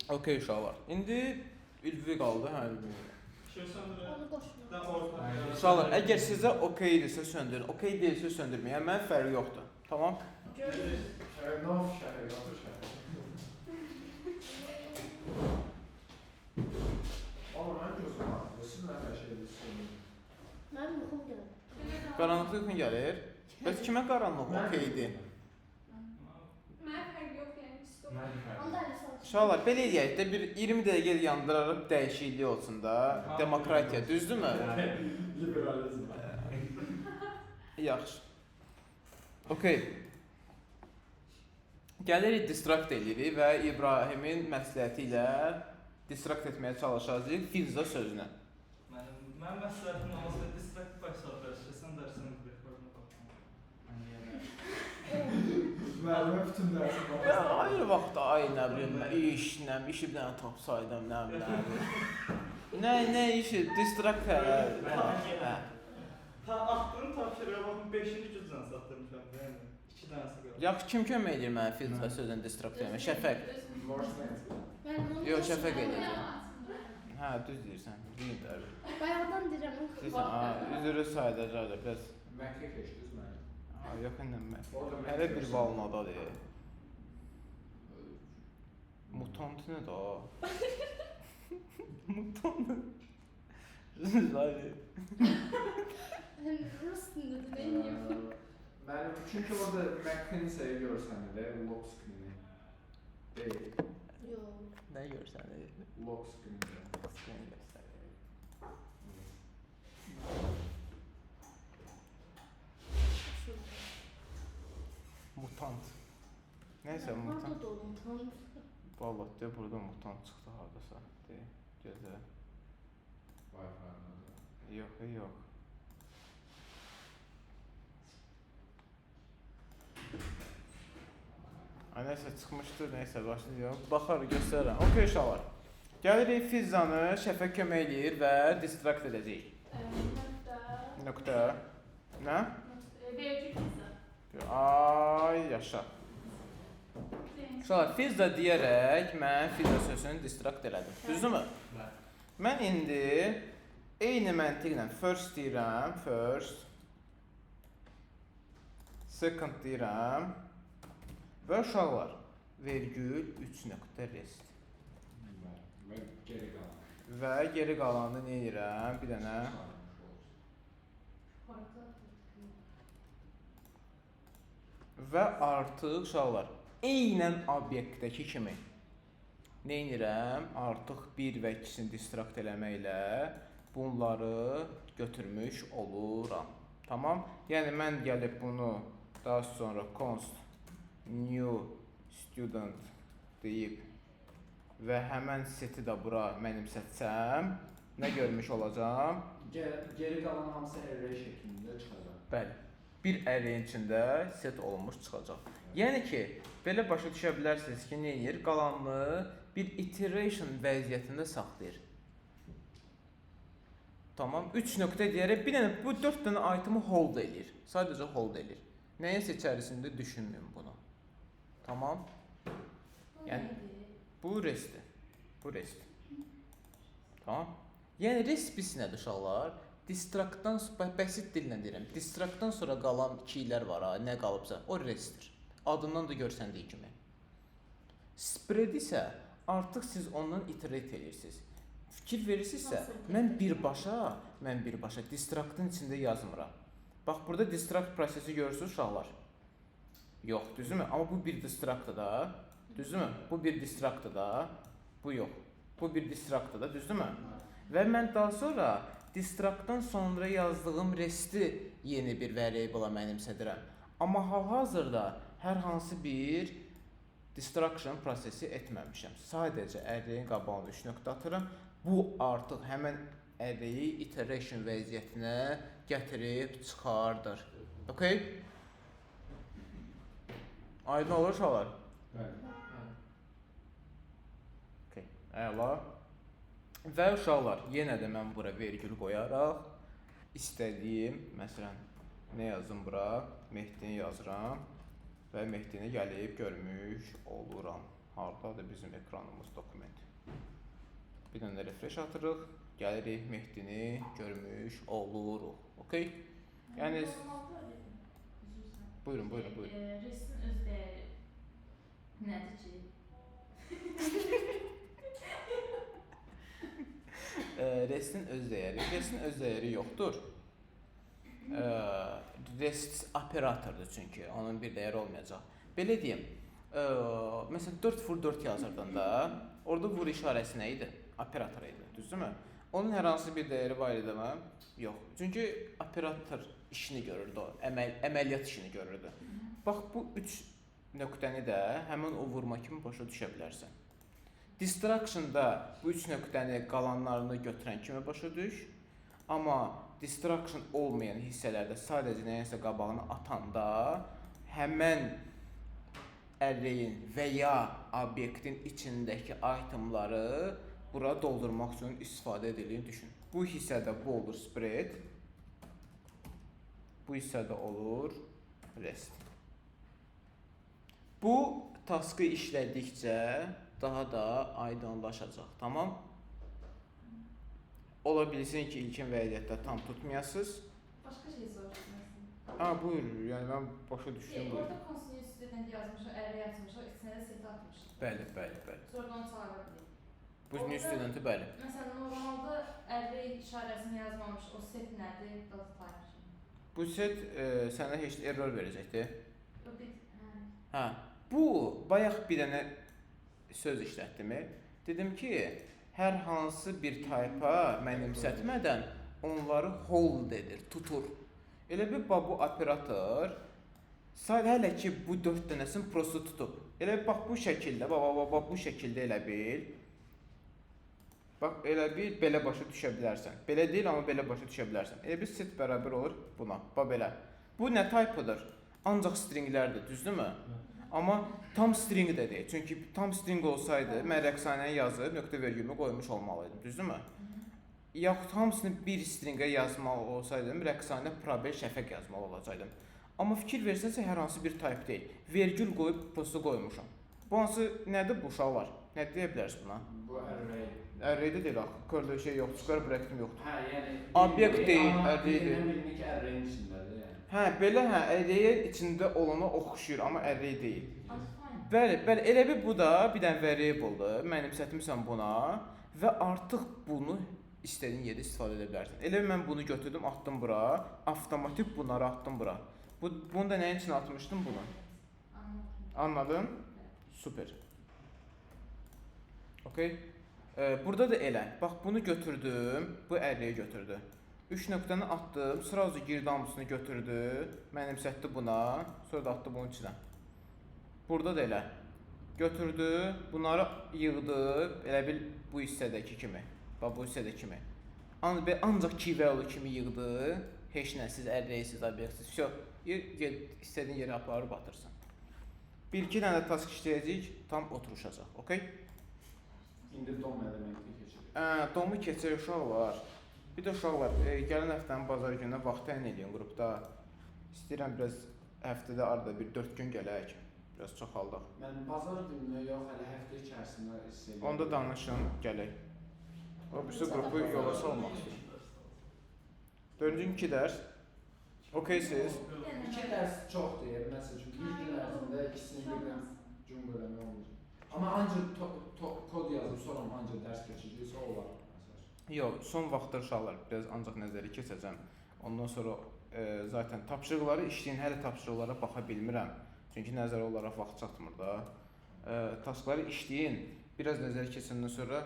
Okey uşaqlar. İndi ülvi qaldı, hə ülvi. Onu qoşma. Da orta. Uşaqlar, əgər sizə okeydirsə söndürün, okey deyilsə söndürməyin. Yəni mənim fərqi yoxdur. Tamam? Görürüz. Şəhər, yatır şəhər. Amma mən gözüm var. Siz nə hər şey edirsiniz? Mənim yuxum gəlir. Qaranlıq yuxun gəlir. Bəs kimə qaranlıq okeydir? Mənə fərq yox, yəni pis yox. Onda əli sal. Uşaqlar, belə eləyək də bir 20 dəqiqə yandırarıq dəyişiklik olsun da. Demokratiya, düzdürmü? Liberalizm. Yaxşı. Okey. Gəlirik distrakt eləyirik və İbrahimin məsləhəti ilə distrakt etməyə çalışacağıq Filza sözünə. Mənim məsləhətim olmasa distrakt başlayır, sən dərsin rekorduna baxma. Müəllimə bütün dərsi var. Ayrı vaxtda ay nə bilim, işi bir dənə tapsaydım, nə bilim. Nə işi, distrakt hə. Axtırım tapşırığa baxın 5-ci gücdən satdırmışam da, yəni 2 dənəsi qalır. Yaxşı, kim kömək edir mənə Filza sözünə distrakt etməyə? Şəfəq. Yox, Şəfəq edir. Hə, düz deyirsən. Deyim də. Bayaqdan deyirəm. Deyirsən, üzrü sayılacaq da, bəs. Məkə keçdiniz məni. Ha, yox, indi mən. Hələ bir valnadadır. Mutant nədir o? Mutant. Zayı. Rus dilində deyim. Mənim çünki orada McKinsey görsənir, lock screen. Deyil, Yox. Nə görsən? lock screen. Screen göstərir. Mutant. Nəysə mutant. Harda da mutant. Vallahi de burada mutant çıxdı hardasa. De, gözlə. Wi-Fi-dan. Yox, yox. Ay nəysə çıxmışdı, nəysə başlayaq. Baxarıq, göstərərəm. Okey uşaqlar. Gəlirik Fizzanı Şəfəq kömək eləyir və distrakt edəcəyik. Nöqtə. Nə? Vergi pizza. Ay yaşa. Uşaqlar, Fizza deyərək mən Fizza sözünü distrakt elədim. Düzdürmü? Mən indi eyni məntiqlə first deyirəm, first. Second deyirəm. Və uşaqlar, vergül 3 nöqtə rest. Və geri qalan. Və geri qalanını nə edirəm? Bir dənə. Və artıq uşaqlar, eynən obyektdəki kimi nə edirəm? Artıq 1 və 2-sini distrakt eləməklə bunları götürmüş oluram. Tamam? Yəni mən gəlib bunu daha sonra const new student deyib və həmən seti də bura mənimsətsəm, nə görmüş olacağam? Geri qalan hamısı array şəklində çıxacaq. Bəli. Bir array-in içində set olunmuş çıxacaq. Yəni ki, belə başa düşə bilərsiniz ki, nə edir? Qalanını bir iteration vəziyyətində saxlayır. Tamam, 3 nöqtə deyərək bir dənə bu 4 dənə itemi hold eləyir. Sadəcə hold eləyir. Nəyəsə içərisində düşünməyin bunu. Tamam? Yəni bu restdir. Bu rest. Tamam? Yəni rest biz nədir uşaqlar? Distraktdan bəsit dillə deyirəm. Distraktdan sonra qalan ikilər var ha, nə qalıbsa, o restdir. Adından da görsəndiyi kimi. Spread isə artıq siz ondan iterate edirsiniz. Fikir verirsinizsə, mən birbaşa distraktın içində yazmıram. Bax, burada distrakt prosesi görürsünüz uşaqlar. Yox, düzdürmü? Amma bu bir distraktdır da. Düzdürmü? Bu bir distraktdır da. Bu yox. Bu bir distraktdır da, düzdürmü? Və mən daha sonra distraktdan sonra yazdığım resti yeni bir variable'a mənimsədirəm. Amma hal-hazırda hər hansı bir distraction prosesi etməmişəm. Sadəcə array-in qabağına 3 nöqtə atıram. Bu artıq həmən array-i iteration vəziyyətinə gətirib çıxardır. Okay? Aydın olur uşaqlar? Bəli. Okay. Əla. Və uşaqlar, yenə də mən bura vergül qoyaraq istədiyim, məsələn, nə yazım bura? Mehdini yazıram və Mehdini gəlib görmüş oluram. Hardadır bizim ekranımız dokument. Bir dənə refresh atırıq. Gəlirik Mehdini görmüş oluruq. Okay? Yəni buyurun. Resmin öz dəyəri nədir ki? Restin öz dəyəri yoxdur. Rest operatordur çünki, onun bir dəyəri olmayacaq. Belə deyim, məsələn 4x4 yazırdın da, orada vur işarəsi nə idi? Operator idi, düzdürmü? Onun hər hansı bir dəyəri var idi mi? Yox. Çünki operator işini görürdü o, əməliyyat işini görürdü. Bax bu 3 nöqtəni də həmin o vurma kimi başa düşə bilərsən. Distraction-da bu 3 nöqtəni qalanlarını götürən kimi başa düş. Amma distraction olmayan hissələrdə sadəcə nəyəsə qabağını atanda həmən array-in və ya obyektin içindəki itemları bura doldurmaq üçün istifadə edildiyini düşün. Bu hissədə bu olur spread. Bu hissədə olur rest. Bu taskı işlədikcə daha da aydınlaşacaq, tamam? Ola bilsin ki, ilkin vəziyyətdə tam tutmayasınız. Başqa şey soruşmaq. Ha, buyur, yəni mən başa düşdüm. Orada konstitusiyada yazmış, ərə yazmış, o içinə də set atmış. Bəli. Sonra onu çağıra bilir. Bu new studenti bəli. Məsələn, normalda ərə işarəsini yazmamış, o set nədir? Data type kimi. Bu set sənə heç error verəcəkdir. O bir, Hə, bu bayaq bir dənə söz işlətdim. Dedim ki, hər hansı bir tayfa mənimsətmədən onları hold edir, tutur. Elə bir bu operator hələ ki bu 4 dənəsini prosto tutub. Elə bax bu şəkildə, bax bu şəkildə elə bil. Bax elə bil belə başa düşə bilərsən. Belə deyil, amma belə başa düşə bilərsən. Elə bir set bərabər olur buna. Bax belə. Bu nə taypıdır? Ancaq stringlərdir, düzdürmü? Amma tam string də deyil. Çünki tam string olsaydı, mən rəqsanəyə yazıb nöqtə vergülümü qoymuş olmalıydım, düzdürmü? Yaxud hamısını bir stringə yazmalı olsaydım, rəqsanə probel şəfəq yazmalı olacaqdım. Amma fikir versənsə hər hansı bir type deyil. Vergül qoyub postu qoymuşam. Bu hansı nədir bu uşaqlar? Nə deyə bilərsiniz buna? Bu array. Array-də deyil axı. Curly şey yoxdur, square bracket yoxdur. Hə, yəni Obyekt deyil, array-dir. Bilinir ki, array-in içindədir yəni. Hə, belə array-in içində olana oxşuyur, amma array deyil. undefined. Bəli, elə bir bu da bir dənə variable-dır. Mənimsətmisən buna və artıq bunu istədiyin yerdə istifadə edə bilərsən. Elə mən bunu götürdüm, atdım bura, avtomatik bunları atdım bura. Bunu da nəyin üçün atmışdım bunu? Anladın? Super. Okay. Burada da elə. Bax bunu götürdüm, bu array götürdü. 3 nöqtəni atdım, sırası girdi hamısını götürdü, mənimsətdi buna, sonra da atdı bunun içinə. Burada da elə. Götürdü, bunları yığdı, elə bil bu hissədəki kimi. Bax bu hissədəki kimi. Ancaq key value kimi yığdı. Heç nəsiz, arraysiz, obyektsiz. Всё. İstədiyin yerə aparıb atırsan. Bir-iki dənə task işləyəcəyik, tam oturuşacaq. Okay? İndi dom elementi keçirik. Domu keçir uşaqlar. Bir də uşaqlar, gələn həftənin bazar gününə vaxt təyin edin qrupda. İstəyirəm biraz həftədə arada bir 4 gün gələk. Biraz çoxaldaq. Mən bazar gününə yox, hələ həftə içərisində istəyirəm. Onda danışın, gələk. O birisi qrupu yola salmaq istəyir. 4-cü 2 dərs. Okeysiz? 2 dərs çox deyir, məsəl üçün bir gün ərzində ikisini birdən cümlə eləmək olmur. Amma ancaq kod yazıb sonra ancaq dərs keçəcəksə olar. Yox, son vaxtlar uşaqlar biraz ancaq nəzəri keçəcəm. Ondan sonra zaten tapşırıqları işləyin, hələ tapşırıqlara baxa bilmirəm. Çünki nəzər olaraq vaxt çatmır da. Taskları işləyin, biraz nəzər keçəndən sonra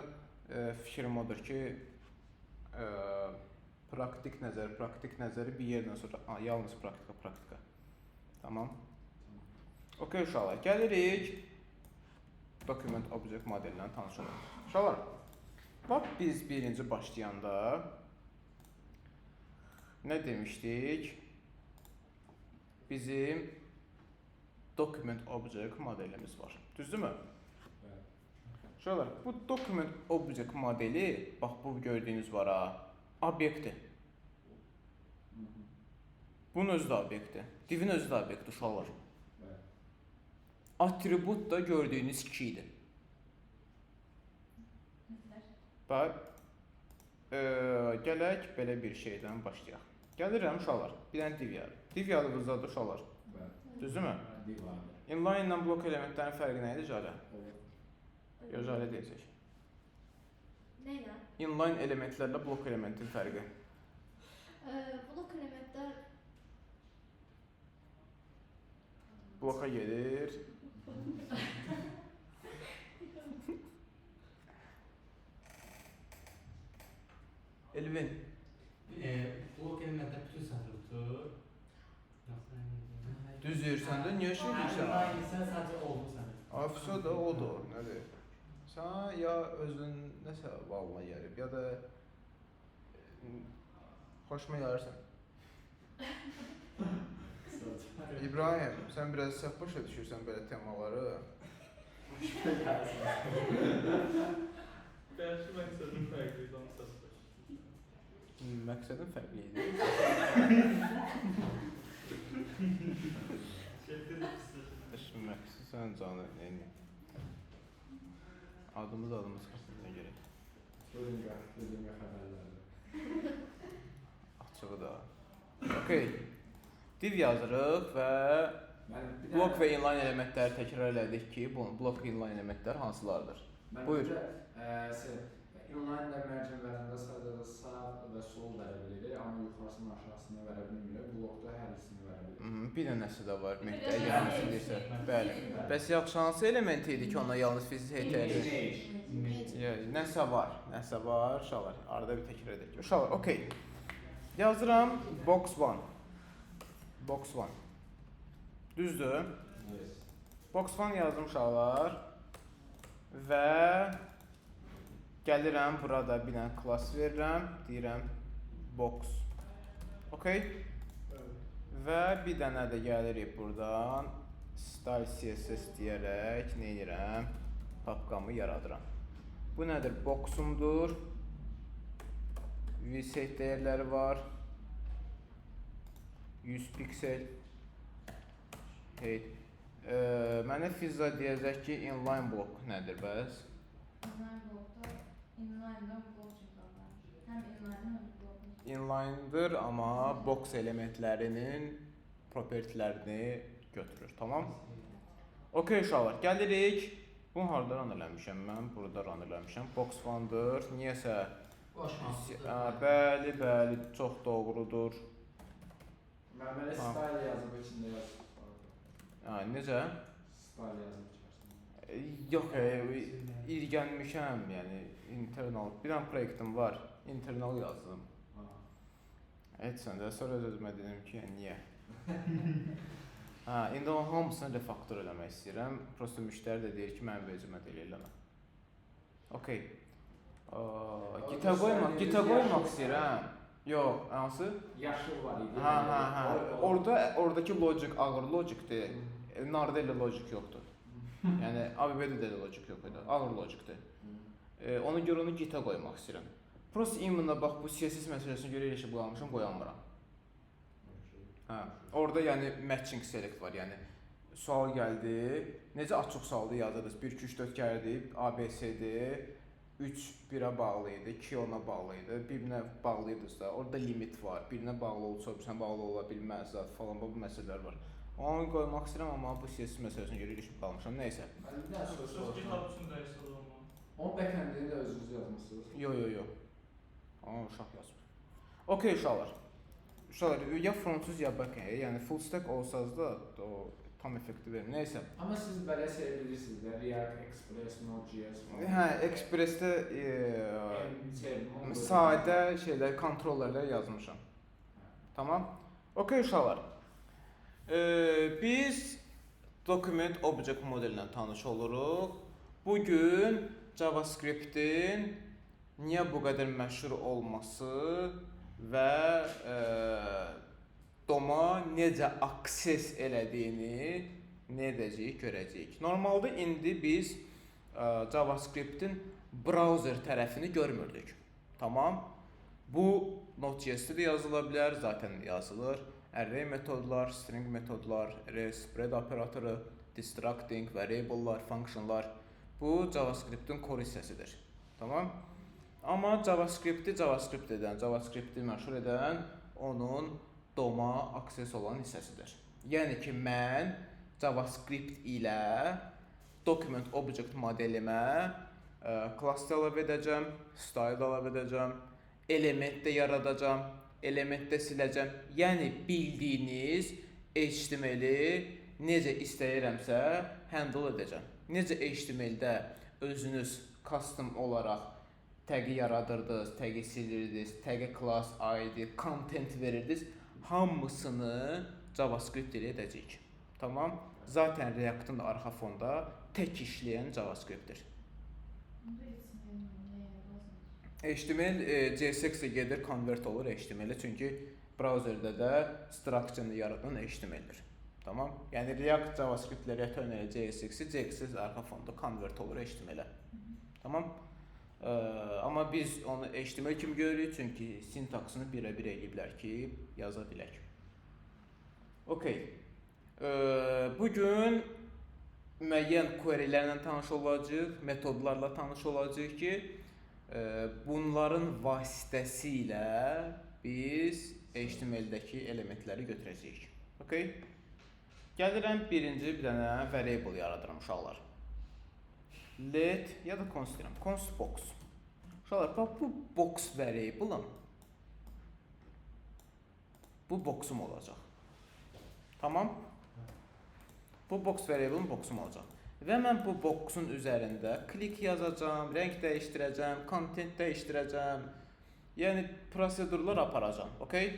fikrim odur ki, praktik nəzəri bir yerdən sonra yalnız praktika. Tamam. Okey uşaqlar, gəlirik document object modellərini tanışalım. Uşaqlar, bax biz birinci başlayanda nə demişdik? Bizim document object modelimiz var. Düzdürmü? Uşaqlar, bu document object modeli, bax bu gördüyünüz var ha, obyektdir. Bunun özü də obyektdir. Divin özü də obyektdir uşaqlar. Attribut da gördüyünüz keydir. Bax, gələk belə bir şeydən başlayaq. Gəlirəm uşaqlar, bir dənə div yazır. Div yazımızdadır uşaqlar. Bəli. Düzdürmü? Div vardır. Inline ilə blok elementlərin fərqi nə idi Calə? Yox, Calə deyəcək. Nə ilə? Inline elementlərlə blok elementin fərqi. Blok elementlər Bloka gedir. Elvin, Blok elementlər bütün sətri tutur. düz deyirsən də niyə şey deyirsən? Aynı sən sadəcə oldu sətri. Afisa da odur, nədir? Sən ya özün nəsə valına gəlib, ya da xoşuma gəlirsən. İbrahim, sən biraz səhv başa düşürsən belə temaları. Bəlkə məqsədin fərqli idi, onu səs başlayır. Məqsədin fərqli idi. Məqsəd sən canı neyini? Adımız xəstədən gerək. Bugün xəbərlərdir. Açığı da. Okey. Div yazırıq və Mən bir blok dənə- və inline elementləri təkrar elədik ki, bu blok və inline elementlər hansılardır? Mən Buyur. Inline mərcənlərində sadəcə sağ və sol verə bilirik, amma yuxarısını aşağısını verə bilmirik. Blokda hər ikisini verə bilirik. Bir dənəsi də var, Mehdi, əgər nəsə deyirsə. Bəli. Bəs yaxşı hansı element idi ki, ona yalnız fizik ehtiyacı? Nəsə var, uşaqlar. Arada bir təkrar edək. Uşaqlar, okey. Yazıram box 1. Box 1. Düzdür? Yes. Box 1 yazdım uşaqlar. Və gəlirəm burada bir dənə class verirəm, deyirəm box. Okey? Və bir dənə də gəlirik buradan style CSS deyərək nə edirəm? Papkamı yaradıram. Bu nədir? Boxumdur. VSet dəyərləri var. 100 piksel. Hey. Mənə Fizza deyəcək ki, inline block nədir bəs? Inline blokda, inline-dan blok çıxarlar. Həm inline-dan həm blokun. Inline'dır, amma box elementlərinin propertilərini götürür. Tamam? Okey uşaqlar, gəlirik. Bunu harda run eləmişəm mən? Burada run eləmişəm. Box 1-dır. Niyəsə? Bəli, çox doğrudur. Mən belə style yazıb içində yazıb. Necə? Style yazıb içərisində. Yox, irgənmişəm, yəni internal. Bir dənə proyektim var, internal yazdım. Heç sən də sonra özümə dedim ki, niyə? İndi o hamısını refaktor eləmək istəyirəm. Prosta müştəri də deyir ki, mənim vecimə deyil eləmə. Okey. Gitə qoymaq istəyirəm. Yox, hansı? Yaşıl var idi. Oradakı logic ağır logicdir. Narda elə logic yoxdur. Yəni ABB-də də logic yox idi. Ağır logicdir. Ona görə onu gitə qoymaq istəyirəm. Prosta immunla bax bu CSS məsələsinə görə eləşib qalmışam, qoyanmıram. Orada yəni matching select var, yəni sual gəldi, necə açıq sualda yazırdınız, 1, 2, 3, 4 gəldi, ABC'dir, 3 1-ə bağlı idi, 2 10-a bağlı idi, birinə bağlıydınızsa, orada limit var, birinə bağlı olsa, birsinə bağlı ola bilməz falan, bu məsələlər var. Onu qoymaq istəyirəm, amma bu CSS məsələsinə görə ilişib qalmışam, neysə. Mən bir dənə soru Söz soruşam. kitab üçün dəyişsə olma. Onun backendini də özünüz yazmısınız? Yox. Amma uşaq yazmır. Okey uşaqlar. Uşaqlar, ya frontsuz ya backend, yəni full stack olsanız da o tam effekti verir. Neysə. Amma siz belə bilirsiniz də React, Express, Node.js falan. Hə, Express-də sadə şeylər, kontrollerlər yazmışam. Tamam? Okey uşaqlar. Biz document object modelinə tanış oluruq. Bugün JavaScript-in niyə bu qədər məşhur olması və DOM-a necə akses elədiyini nə edəcəyik, görəcəyik. Normalda indi biz JavaScript-in browser tərəfini görmürdük. Tamam? Bu Node.js-də də yazıla bilər, zaten yazılır. Array metodlar, string metodlar, spread operatoru, destructing, variablelar, functionlar. Bu JavaScript-in core hissəsidir. Tamam? Amma JavaScript edən, JavaScript-i məşğul edən onun DOM-a akses olan hissəsidir. Yəni ki, mən JavaScript ilə document object modelimə class da əlavə edəcəm, style da əlavə edəcəm, element də yaradacam, element də siləcəm. Yəni bildiyiniz HTML-i necə istəyirəmsə handle edəcəm. Necə HTML-də özünüz custom olaraq tagi yaradırdınız, tagi silirdiniz, tagi class ID, content verirdiniz. Hamısını JavaScript ilə edəcəyik. Tamam? Zaten React-ın da arxa fonda tək işləyən JavaScript-dir. HTML CSX-ə gedir, convert olur HTML-ə, çünki browserdə də structure-ını yaradan HTML-dir. Tamam? Yəni React JavaScript-lə return edəcək CSX-i, CSX arxa fonda convert olur HTML-ə. Tamam? Amma biz onu HTML kimi görürük, çünki sintaksını birə-bir eləyiblər ki, yaza bilək. Okay. Bugün müəyyən querylərlə tanış olacağıq, metodlarla tanış olacağıq ki, bunların vasitəsilə biz HTML-dəki elementləri götürəcəyik. Okay? Gəlirəm birinci bir dənə variable yaradıram uşaqlar. Let ya da const deyirəm, const box. Uşaqlar, bax bu box variable-ım. Bu boxum olacaq. Tamam? Bu box variable-ım boxum olacaq. Və mən bu boxun üzərində klik yazacağam, rəng dəyişdirəcəm, content dəyişdirəcəm. Yəni prosedurlar aparacağam. Okay?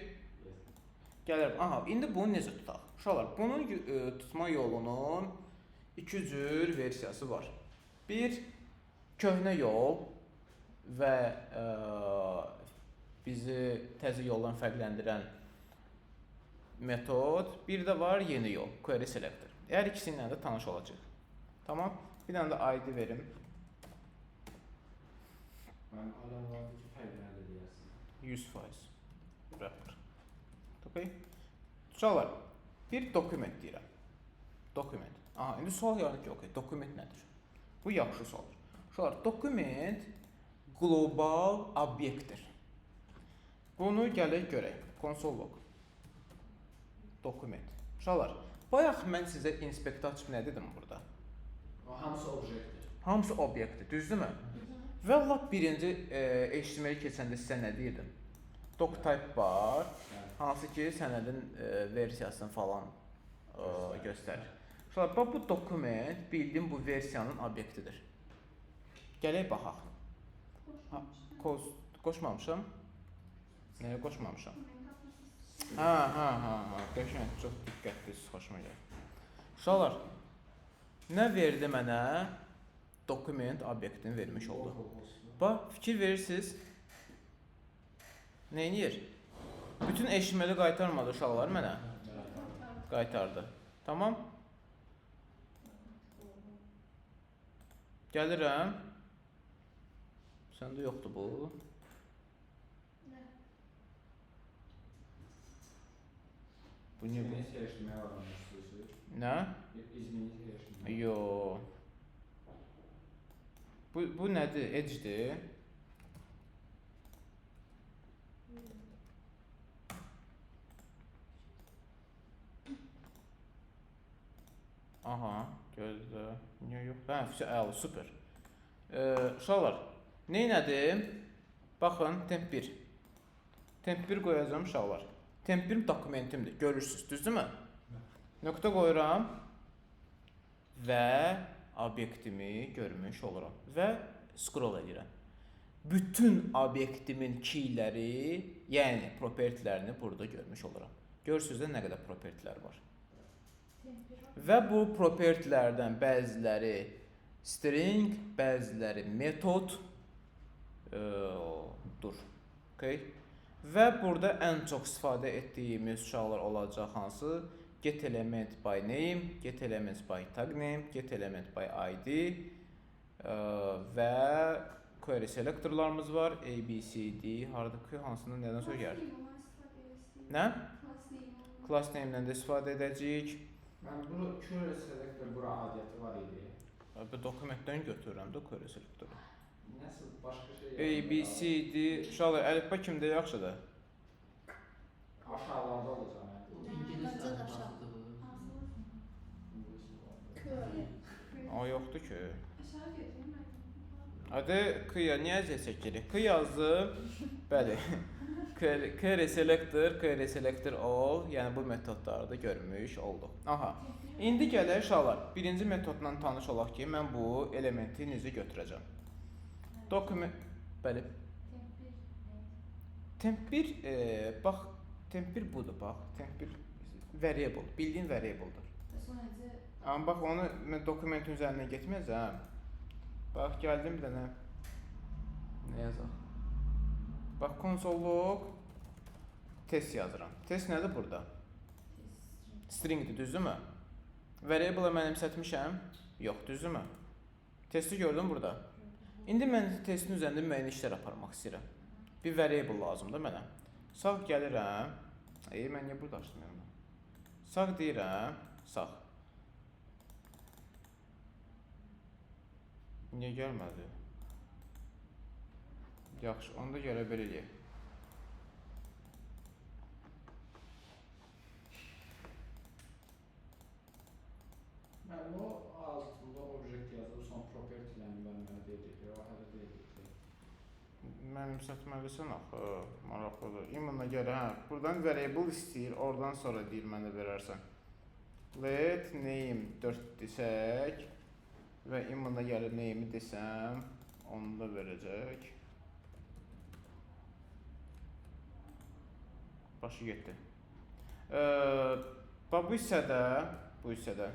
Gəlirəm. Aha, indi bunu necə tutaq? Uşaqlar, bunun tutma yolunun iki cür versiyası var. Bir, köhnə yol və bizi təzə yoldan fərqləndirən metod. Bir də var yeni yol, query selector. Hər ikisindən də tanış olacaq. Tamam. Bir dənə də ID verim. Mən adam vardı ki, fərqləndi deyərsin. 100%. Wrapper. Okay. Uşaqlar, bir dokument deyirəm. Dokument. Aha, indi sual yaranır ki, okay, dokument nədir? Bu yaxşı sualdır. Uşaqlar, dokument qlobal obyektdir. Bunu gələk görək. Console log. Dokument. Uşaqlar, bayaq mən sizə inspect açıb nə dedim burada? O hamısı obyektdir. Hamısı obyektdir, düzdürmü? Və lap birinci HTML keçəndə sizə nə deyirdim? Doctype var, hansı ki sənədin versiyasını falan göstərir. Uşaqlar, bax bu dokument bildiyim bu versiyanın obyektidir. Gələk baxaq. Qoşmamışam. Nəyə qoşmamışam? Qəşəng, çox diqqətli, xoşuma gəlir. Uşaqlar, nə verdi mənə? Dokument obyektini vermiş oldu. Bax, fikir verirsiniz. Neyniyir? Bütün HTML-i qaytarmadı uşaqlar mənə. Qaytardı. Tamam? Gəlirəm. Səndə yoxdur bu. Bu niyə bu? İzmini seçməyə varanmışsınız. Nə? İzmini seçməyə. Yo. Bu nədir? Edge'dir. Aha, gözlə. Niyə yox? Əla, super. Uşaqlar, neynədim? Baxın, temp 1. Temp 1 qoyacağım uşaqlar. Temp 1 dokumentimdir, görürsünüz, düzdürmü? Nöqtə qoyuram və obyektimi görmüş oluram və scroll edirəm. Bütün obyektimin keyləri, yəni propertilərini burada görmüş oluram. Görürsünüz də nə qədər propertilər var. Və bu propertilərdən bəziləri string, bəziləri metod dur. Okay? Və burada ən çox istifadə etdiyimiz uşaqlar olacaq hansı? Get element by name, get element by tag name, get element by ID və query selectorlarımız var. A, B, C, D, haradakı hansından nədən sonra gəlir? Nə? Class name-dən də istifadə edəcəyik. Mən bunu query selector bura adiyyəti var idi. Bu dokumentdən götürürəm də query selectoru. Nəsə başqa şey A, B, C, D. Uşaqlar, əlifba kimdə yaxşıdır? Aşağılarda olacaq. İngilis Bence de aşağı. əlifbasıdır. K. A yoxdur ki. Aşağı getireyim ben. Hadi K-ya niyə əziyyət çəkirik? K yazdım. Bəli. K reselector, K reselector all. Yəni bu metodları da görmüş olduq. Aha. İndi gələk uşaqlar. Birinci metodla tanış olaq ki, mən bu elementi necə götürəcəm. Dokument bəli. Temp 1 bax, temp 1 budur bax. Temp 1 variable, bildiyin variable'dır. Amma bax onu mən dokumentin üzərindən getməyəcəm. Bax gəldim bir dənə. Nə yazaq? Bax konsollog test yazıram. Test nədir burada? Stringdir, düzdürmü? Variable-a mənimsətmişəm. Yox, düzdürmü? Testi gördün burada. İndi mən testin üzərində müəyyən işlər aparmaq istəyirəm. Bir variable lazımdır mənə. Sağ gəlirəm. Mən niyə burada açdım? Sağ deyirəm. Sağ. Niyə gəlmədi? Yaxşı, onda görə belə eləyək. Mən o altında object yazıb son property-lərini mənə deyəcək. O hələ deyəcək. Mənimsətməlisən axı, maraqlıdır. İmmunla görə, buradan variable istəyir, oradan sonra deyir mənə verərsən. Let name 4 desək və immunla gəlir name'i desəm, onu da verəcək. Başı getdi. Bax bu hissədə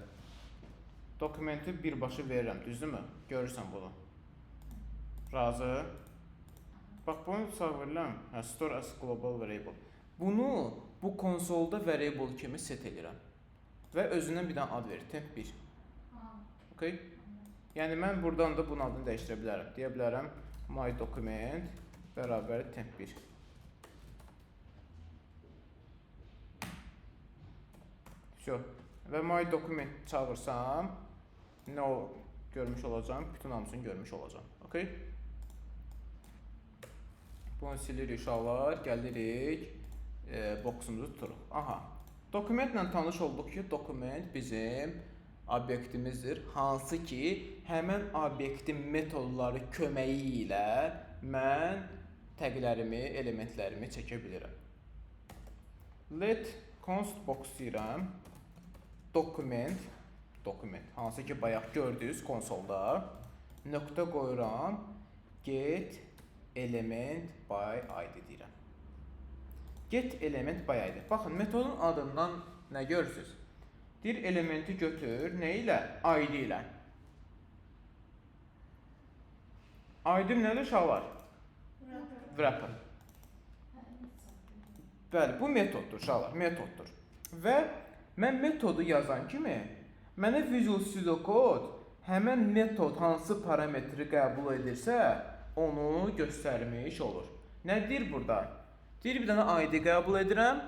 dokumenti birbaşa verirəm, düzdürmü? Görürsən bunu. Razı. Bax bunu sağ verirəm. Store as global variable. Bunu bu konsolda variable kimi set edirəm. Və özündən bir dənə ad verir. Temp 1. Okay? Yəni mən buradan da bunun adını dəyişdirə bilərəm. Deyə bilərəm my document bərabər temp 1. Və my document çağırsam nə görmüş olacağım? Bütün hamısını görmüş olacağım. Okay? Bunu silirik uşaqlar, gəlirik, boksumuzu tuturuq. Aha. Dokumentlə tanış olduq ki, dokument bizim obyektimizdir. Hansı ki, həmən obyektin metodları köməyi ilə mən təqlərimi, elementlərimi çəkə bilirəm. Let const box deyirəm. Dokument, hansı ki bayaq gördünüz konsolda, nöqtə qoyuram, get element by id deyirəm. Get element by id. Baxın, metodun adından nə görürsünüz? Deyir elementi götür, nə ilə? ID ilə. ID-im nədir uşaqlar? Wrapper. Bəli, bu metoddur uşaqlar, metoddur. Və mən metodu yazan kimi, mənə Visual Studio Code həmən metod hansı parametri qəbul edirsə, onu göstərmiş olur. Nə deyir burada? Deyir bir dənə ID qəbul edirəm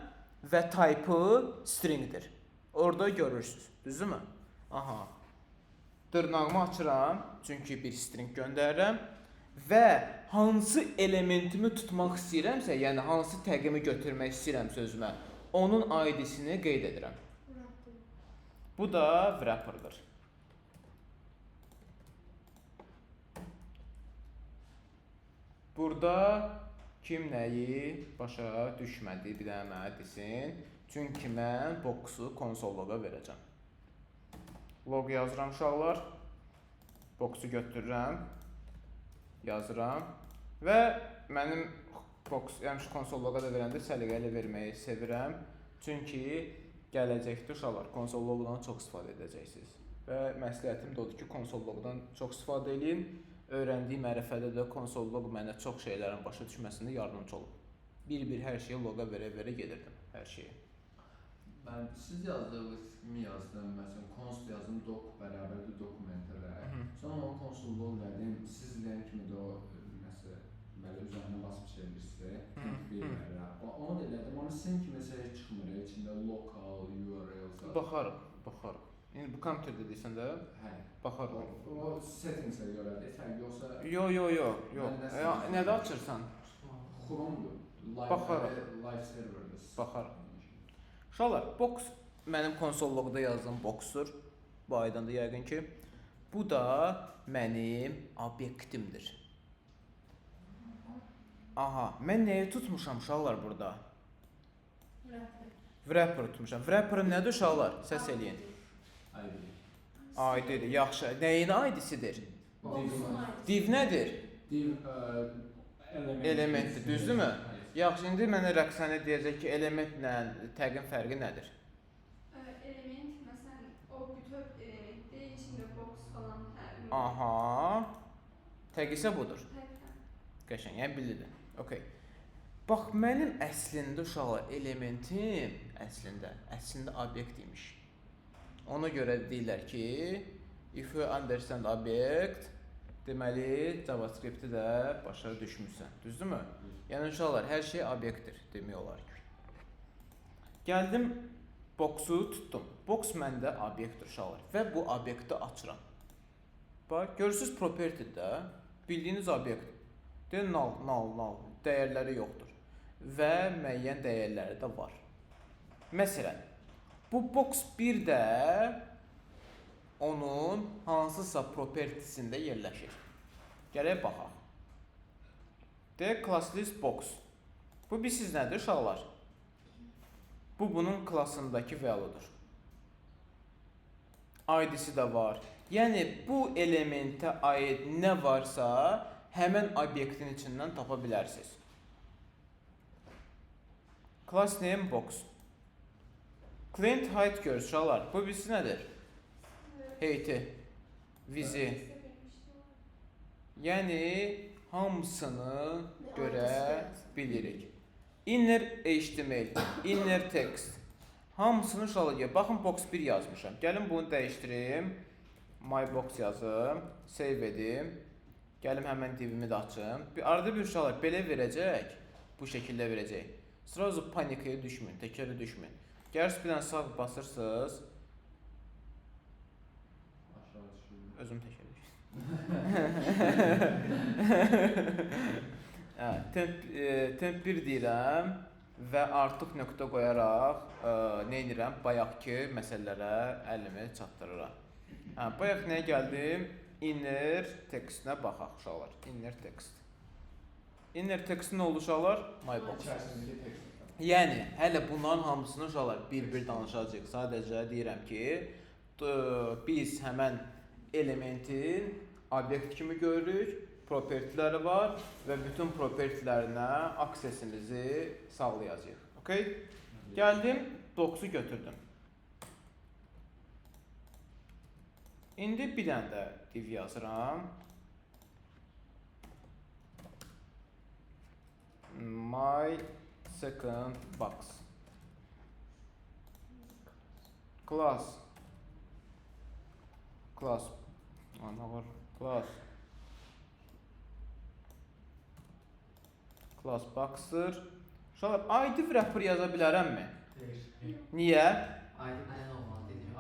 və type-ı stringdir. Orada görürsünüz, düzdürmü? Aha. Dırnağımı açıram, çünki bir string göndərirəm və hansı elementimi tutmaq istəyirəmsə, yəni hansı təqimi götürmək istəyirəm sözümə, onun ID-sini qeyd edirəm. Bu da wrapper-dır. Burada kim nəyi başa düşmədi, bir dənə mənə desin. Çünki mən boxu konsolloga verəcəm. Log yazıram uşaqlar. Boxu götürürəm. Yazıram. Və mənim box, yəni konsolloga da verəndə səliqəli verməyi sevirəm. Çünki gələcəkdə uşaqlar konsolloqdan çox istifadə edəcəksiniz. Və məsləhətim də odur ki, konsolloqdan çox istifadə edin. Öyrəndiyim ərəfədə də konsolloq mənə çox şeylərin başa düşməsində yardımcı olub. Bir-bir hər şeyi loqa verə-verə gedirdim, hər şeyi. Mən siz yazdığınız kimi yazdım, məsələn, const yazdım, doc bərabərdir dokumentlərə. Sonra onu konsolloq verdim, siz deyən kimi də o, məsələn, belə üzərinə basıb çevirsə, bilmirəm. Onu da elədim, amma sizin kimi məsələ çıxmır, içində local, URL. Baxarıq. İndi bu kompüterdə deyirsən də? Hə. Baxarıq. O settings'ə görədir, fərq yoxsa... Yo. Mən nəsə- Nədə açırsan? Chrome-dur. Baxarıq. Live serverdə. Baxarıq. Uşaqlar, box mənim konsolluqda yazdığım boxdur. Bu aydındır yəqin ki. Bu da mənim obyektimdir. Aha, mən nəyi tutmuşam uşaqlar burada? Wrapper tutmuşam. Wrapper nədir uşaqlar? Səs eləyin. ID-dir, yaxşı. Nəyin ID-sidir? Div nədir? Div Elementdir, düzdürmü? Yaxşı, indi mənə Rəqsanə deyəcək ki, elementlə təqin fərqi nədir? Element məsələn o bütöv elementdir, içində box falan hər. Aha. Təq isə budur. Təkrar. Qəşəng, yəni bilirdim. Okay. Bax, mənim əslində uşaqlar elementim əslində obyekt imiş. Ona görə deyirlər ki, if you understand object, deməli JavaScript-i də başa düşmüsən. Düzdürmü? Yəni uşaqlar, hər şey obyektdir demək olar ki. Gəldim, boxu tutdum. Box məndə obyektdir uşaqlar və bu obyekti açıram. Bax, görürsüz property-də bildiyiniz obyekt. Deyir null, dəyərləri yoxdur və müəyyən dəyərləri də var. Məsələn, bu box 1 də onun hansısa propertisində yerləşir. Gələk baxaq. Deyək, classlist box. Bu bilsiz nədir uşaqlar? Bu bunun klassındakı value'dur. ID-si də var. Yəni bu elementə aid nə varsa həmin obyektin içindən tapa bilərsiniz. Class name box. Client height görür uşaqlar. Bu bilsiz nədir? Heyti, vizi. Yəni hamısını görə bilirik. Inner HTML, inner text. Hamısını uşaqlar. Baxın box 1 yazmışam. Gəlin bunu dəyişdirim. My box yazım, save edim. Gəlim həmən divimi də açım. Arada bir uşaqlar belə verəcək. Bu şəkildə verəcək. Sırası panikaya düşməyin, təkərə düşməyin. Gərs bir dənə sağ basırsınız. Aşağı düşür. Özüm təkər düşürüm. Temp 1 deyirəm və artıq nöqtə qoyaraq nə edirəm? Bayaqki məsələlərə əlimi çatdırıram. Bayaq nəyə gəldim? Inner textinə baxaq uşaqlar. Inner text. Inner text nə oldu uşaqlar? My box. İçərisindəki tekst. Yəni, hələ bunların hamısını uşaqlar bir-bir danışacağıq. Sadəcə deyirəm ki, biz həmən elementin obyekt kimi görürük, propertiləri var və bütün propertilərinə aksesimizi sağlayacağıq. Okay? Gəldim, box'u götürdüm. İndi bir dənə də div yazıram. My second box. Class. Ana var. Class box'dır. Uşaqlar, ID wrapper yaza bilərəmmi? Niyə? ID bilən olmalı dedim.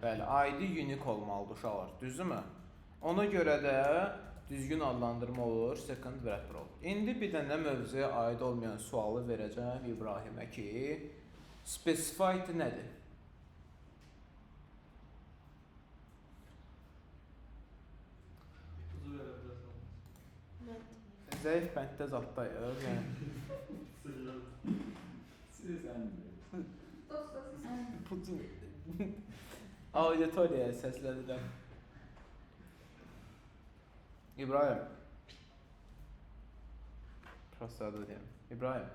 Bəli, ID unique olmalıdır uşaqlar, düzdürmü? Ona görə də düzgün adlandırma olur, second wrapper olur. İndi bir dənə mövzuya aid olmayan sualı verəcəm İbrahimə ki, specified nədir? Kuzu verə bilərsən. Zəif bənddə zatdayıq, yəni. Siz Putin. Auditoriyaya səslənirəm. İbrahim. Prosta adı deyəm. İbrahim.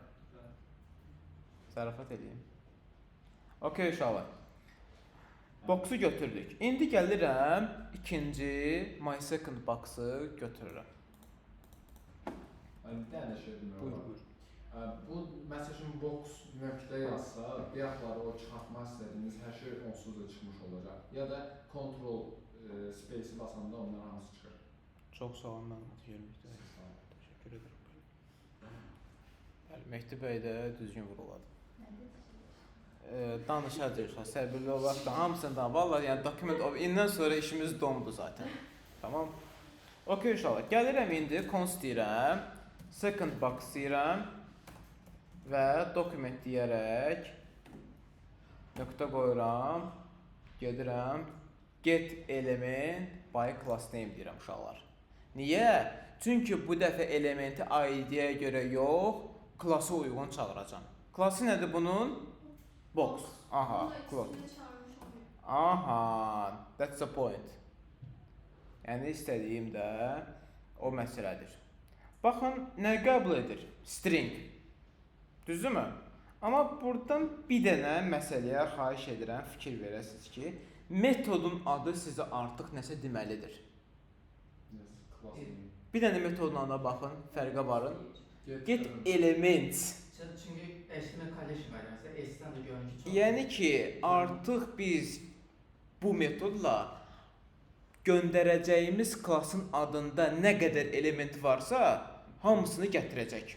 Zarafat edeyim. Okay uşaqlar. Box'u götürdük. İndi gəlirəm ikinci my second box'ı götürürəm. Bir dənə şey demək Buyur, olar. buyur. Bu məsəl üçün box nöqtə yazsa, bayaqlar o çıxartmaq istədiyiniz hər şey onsuz da çıxmış olacaq. Ya da control space-i basanda onların hamısı çıxır. Çox sağ olun, məlumat verməkdə. Təşəkkür edirəm. Bəli, Mehdi bəy də düzgün vuruladı. Danışacağıq, səbirli olaq da hamısından. Vallahi yəni document indən sonra işimiz dondu zaten. Tamam. Okay uşaqlar, gəlirəm indi const deyirəm, second box deyirəm və document deyərək nöqtə qoyuram, gedirəm, get element by class name deyirəm uşaqlar. Niyə? Çünki bu dəfə elementi ID-yə görə yox, klasa uyğun çağıracam. Klası nədir bunun? Box. Aha, class. Aha, that's the point. Yəni istədiyim də o məsələdir. Baxın, nə qəbul edir? String. Düzdürmü? Amma buradan bir dənə məsələyə xahiş edirəm, fikir verəsiniz ki, metodun adı sizə artıq nəsə deməlidir. Bir dənə metodun adına baxın, fərqə varın. Get elements. Çünki HTML collection var, S-dən də görün ki, Yəni ki, artıq biz bu metodla göndərəcəyimiz klasın adında nə qədər element varsa, hamısını gətirəcək.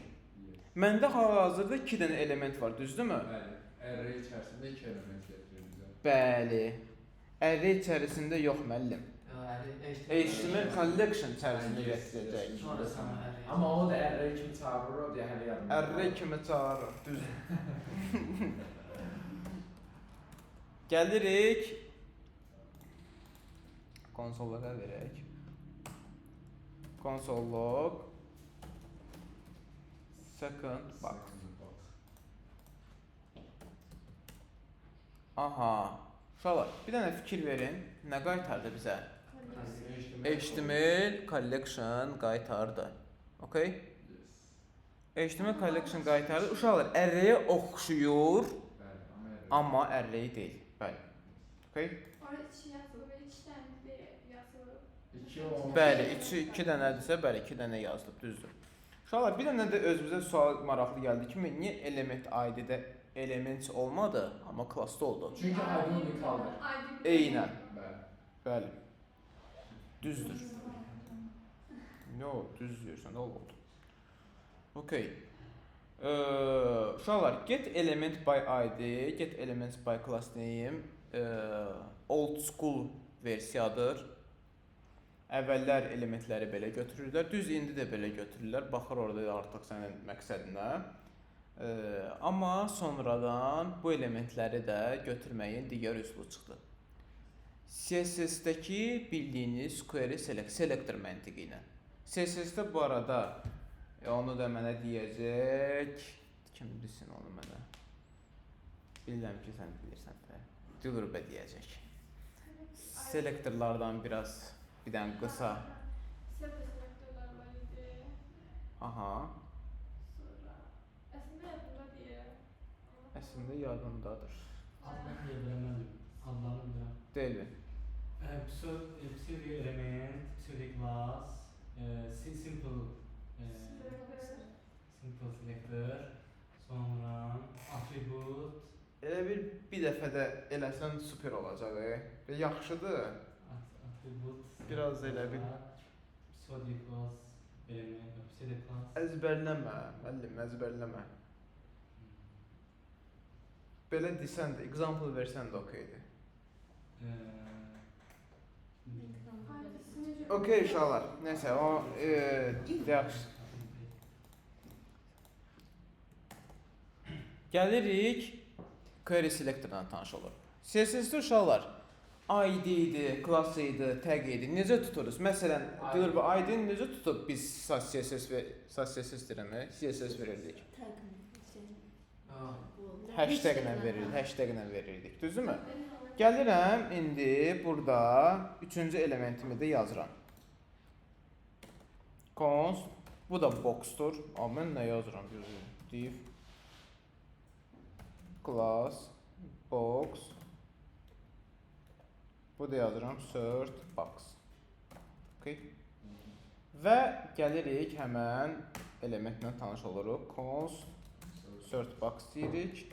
Məndə hal-hazırda 2 dənə element var, düzdürmü? Bəli, array içərisində 2 element gətirir bizə. Bəli. Array içərisində yox müəllim. HTML collection içərisində gətirəcək. Amma o da array kimi çağırır, o da hələ yadımda. Array kimi çağırır, düz. Gəlirik. Konsollara verək. Console log second box. Aha. Uşaqlar, bir dənə fikir verin. Nə qaytardı bizə? HTML collection qaytardı. Okay? HTML collection qaytardı. Uşaqlar, array-yə oxşuyur, amma array deyil. Bəli. Okay? Orada içi yazılı ve içten de yazılı. Bəli, içi 2 dənədirsə, bəli, 2 dənə yazılıb, düzdür. Uşaqlar, bir dənə də özümüzə sual maraqlı gəldi ki, niyə element ID-də element olmadı, amma klassda oldu? Çünki ID unikaldır. Eynən. Bəli. Bəli. Düzdür. Yox, düz deyirsən, oldu. Okay. Uşaqlar, get element by ID, get elements by class name old school versiyadır. Əvvəllər elementləri belə götürürlər, düz indi də belə götürürlər. Baxır orada artıq sənin məqsədinə. Amma sonradan bu elementləri də götürməyin digər üsulu çıxdı. CSS-dəki bildiyiniz query selector məntiqi ilə. CSS-də bu arada onu da mənə deyəcək. Kim bilsin onu mənə? Bilirəm ki, sən bilirsən də. Dilrubə deyəcək. Selektorlardan biraz bir dənə qısa. Selektörler var idi. Aha. Sonra aslında yapımda diye. Əslində yadımdadır. Adlarını bilirəm, adlarını bilirəm. Deyilmi? Pseudo element, pseudo class, simple selector, sonra attribute, Elə bir dəfə də eləsən super olacaq. Yaxşıdır. attribute, Biraz elə bir pseudo class element, pseudo class. əzbərləmə, müəllim, əzbərləmə. Belə desən də, example versən də okeydir. Okey uşaqlar. Nəysə, o yaxşı. Gəlirik query selectordan tanış olur. CSS-də uşaqlar ID idi, class idi, tag idi. Necə tuturuz? Məsələn, deyir bu ID-ni necə tutub biz CSS deyirəm, CSS verirdik. Hashtag ilə verirdik. Düzdürmü? Gəlirəm indi burada 3-cü elementimi də yazıram. Const, bu da boxdur. Amma mən nə yazıram? Div class box. Bu da yazıram sort box. Okay. Və gəlirik həmən elementlə tanış oluruq. Const sort box deyirik.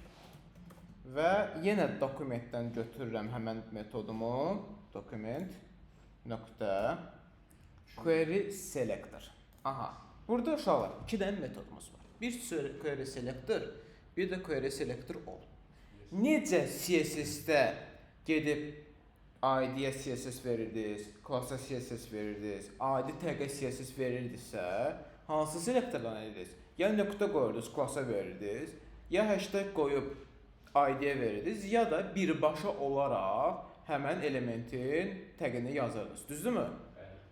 Və yenə dokumentdən götürürəm həmən metodumu. Document nöqtə query selector. Aha. Burada uşaqlar 2 dənə metodumuz var. Bir query selector, bir də query selector ol. Necə CSS-də gedib ID-yə CSS verirdiniz, klassa CSS verirdiniz, ID tag-ə CSS verirdisə, hansı selektordan edirdiniz? Ya nöqtə qoyurdunuz, klassa verirdiniz, ya hashtag qoyub ID-yə verirdiniz, ya da birbaşa olaraq həmən elementin tagini yazırdınız. Düzdürmü?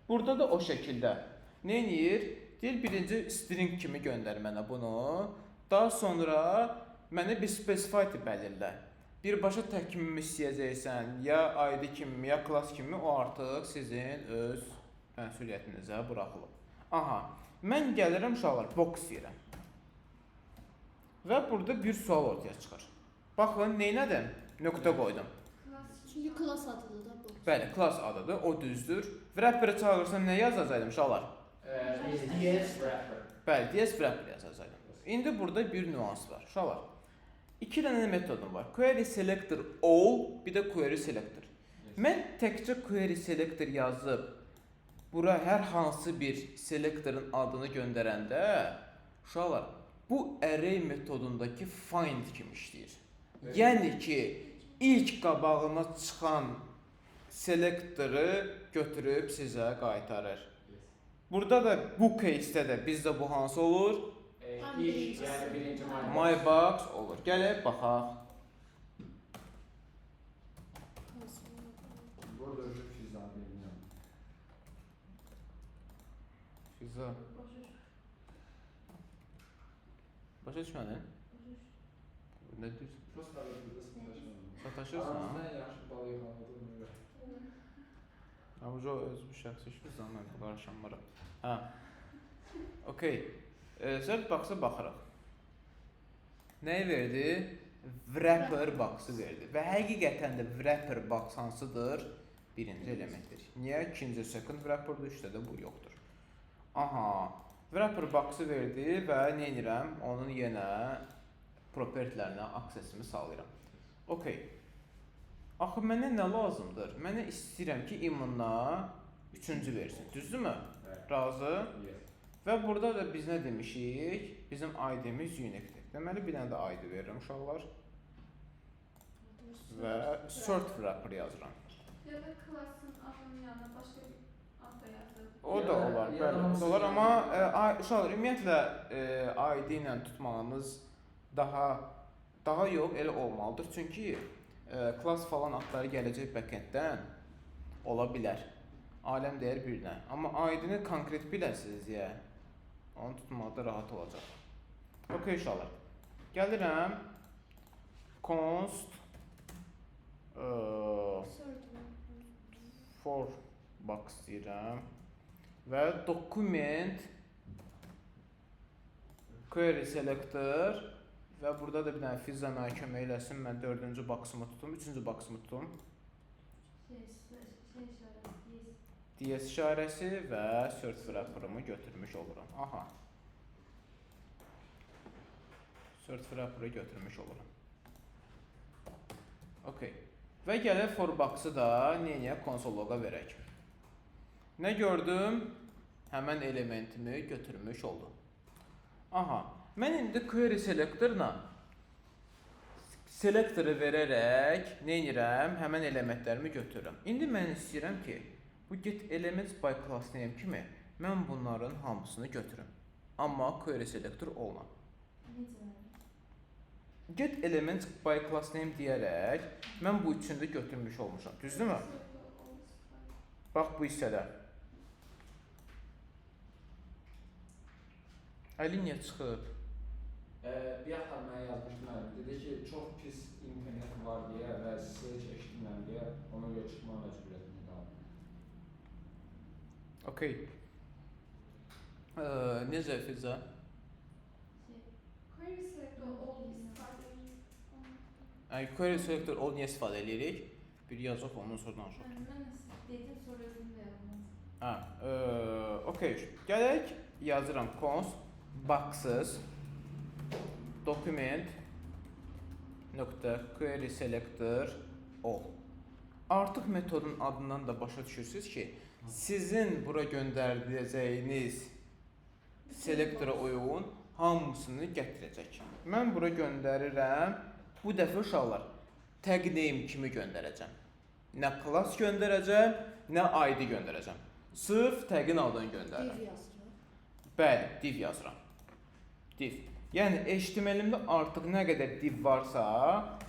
Burada da o şəkildə nə edir? Deyir, birinci string kimi göndər mənə bunu. Daha sonra mənə bir specified bəlirlə. Birbaşa tag kimi istəyəcəksən, ya ID kimi, ya class kimi, o artıq sizin öz məsuliyyətinizə buraxılıb. Aha, mən gəlirəm uşaqlar, box deyirəm. Və burada bir sual ortaya çıxır. Baxın, neynədim? Nöqtə qoydum. Çünki class adıdır da bu. Bəli, class adıdır, o düzdür. Wrapper-ı çağırırsan nə yazacaqdım uşaqlar? DS wrapper. Bəli, DS wrapper yazacaqdım. İndi burada bir nüans var. Uşaqlar, 2 dənə metodum var. Query selector all, bir də query selector. Mən təkcə query selector yazıb bura hər hansı bir selectorun adını göndərəndə uşaqlar, bu array metodundakı find kimi işləyir. Yəni ki, ilk qabağına çıxan selektoru götürüb sizə qaytarır. Burada da bu case-də də bizdə bu hansı olur? İlk, yəni birinci My box olur. Gələk baxaq. Burada özü Fiza bilmirəm. Fiza. Başa düşmədin? Nə deyirsən? Prosta burada sataşmıram. Sataşırsan? Aramızda yaxşı bal yığanladım görə. Amma o öz bu şəxsi işimizdən mən qarışamıram. Hə. Okay. Zərt box-a baxırıq. Nəyi verdi? Wrapper box-ı verdi. Və həqiqətən də wrapper box hansıdır? Birinci elementdir. Niyə? İkinci second wrapper-dır, üçdə də bu yoxdur. Aha. Wrapper box-ı verdi və nə edirəm? Onun yenə propertilərinə access-imi sağlayıram. Okay. Axı mənə nə lazımdır? Mənə istəyirəm ki, immunla üçüncü versin. Düzdürmü? Razı? Və burada da biz nə demişik? Bizim ID-miz unique-dir. Deməli, bir dənə də ID verirəm uşaqlar. Və sort wrapper yazıram. Ya da class'ın adının yanına başqa bir ad da yazıb. O da olar, bəli, o da olar. Amma uşaqlar, ümumiyyətlə ID ilə tutmağımız daha yox, elə olmalıdır. Çünki class falan adları gələcək backenddən ola bilər. Aləm deyər birinə. Amma ID-ni konkret biləsiniz deyə onu tutmaqda rahat olacaq. Okay uşaqlar. Gəlirəm. Const for box deyirəm. Və document query selector və burada da bir dənə Fiza mənə kömək eləsin. Mən 4-cü box'ımı tutum, 3-cü box'ımı tutum. DS işarəsi və sort wrapper-ımı götürmüş olurum. Aha. Sort wrapper-ı götürmüş olurum. Okay. Və gələk for box-ı da neyəyə console loga verək. Nə gördüm? Həmən elementimi götürmüş oldu. Aha. Mən indi query selectorla selektoru verərək nə edirəm? Həmən elementlərimi götürürəm. İndi mən istəyirəm ki, bu get elements by class name kimi mən bunların hamısını götürüm. Amma query selector olmam. Get elements by class name deyərək mən bu üçünü də götürmüş olmuşam. Düzdürmü? Bax bu hissədə. Alinya çıxıb. Bir yaxlar mənə yazmışdı müəllim. Dedi ki, çox pis internet var deyə və sizi çəkdirməm deyə ona görə çıxmağa məcburiyyətində qaldım. Okay. Necə Fiza? Query selector all istifadə edir. Query selector all niyə istifadə edirik? Bir yazıq ondan sonra danışaq. Mən dedim sonra özüm də yazdım. Hə, okay. Gələk yazıram const boxes document nöqtə query selector all. Artıq metodun adından da başa düşürsünüz ki, sizin bura göndərəcəyiniz selektora uyğun hamısını gətirəcək. Mən bura göndərirəm. Bu dəfə uşaqlar tag name kimi göndərəcəm. Nə class göndərəcəm, nə ID göndərəcəm. Sırf təqin adını göndərirəm. Div yazırıq. Bəli, div yazıram. Div. Yəni HTML-imdə artıq nə qədər div varsa,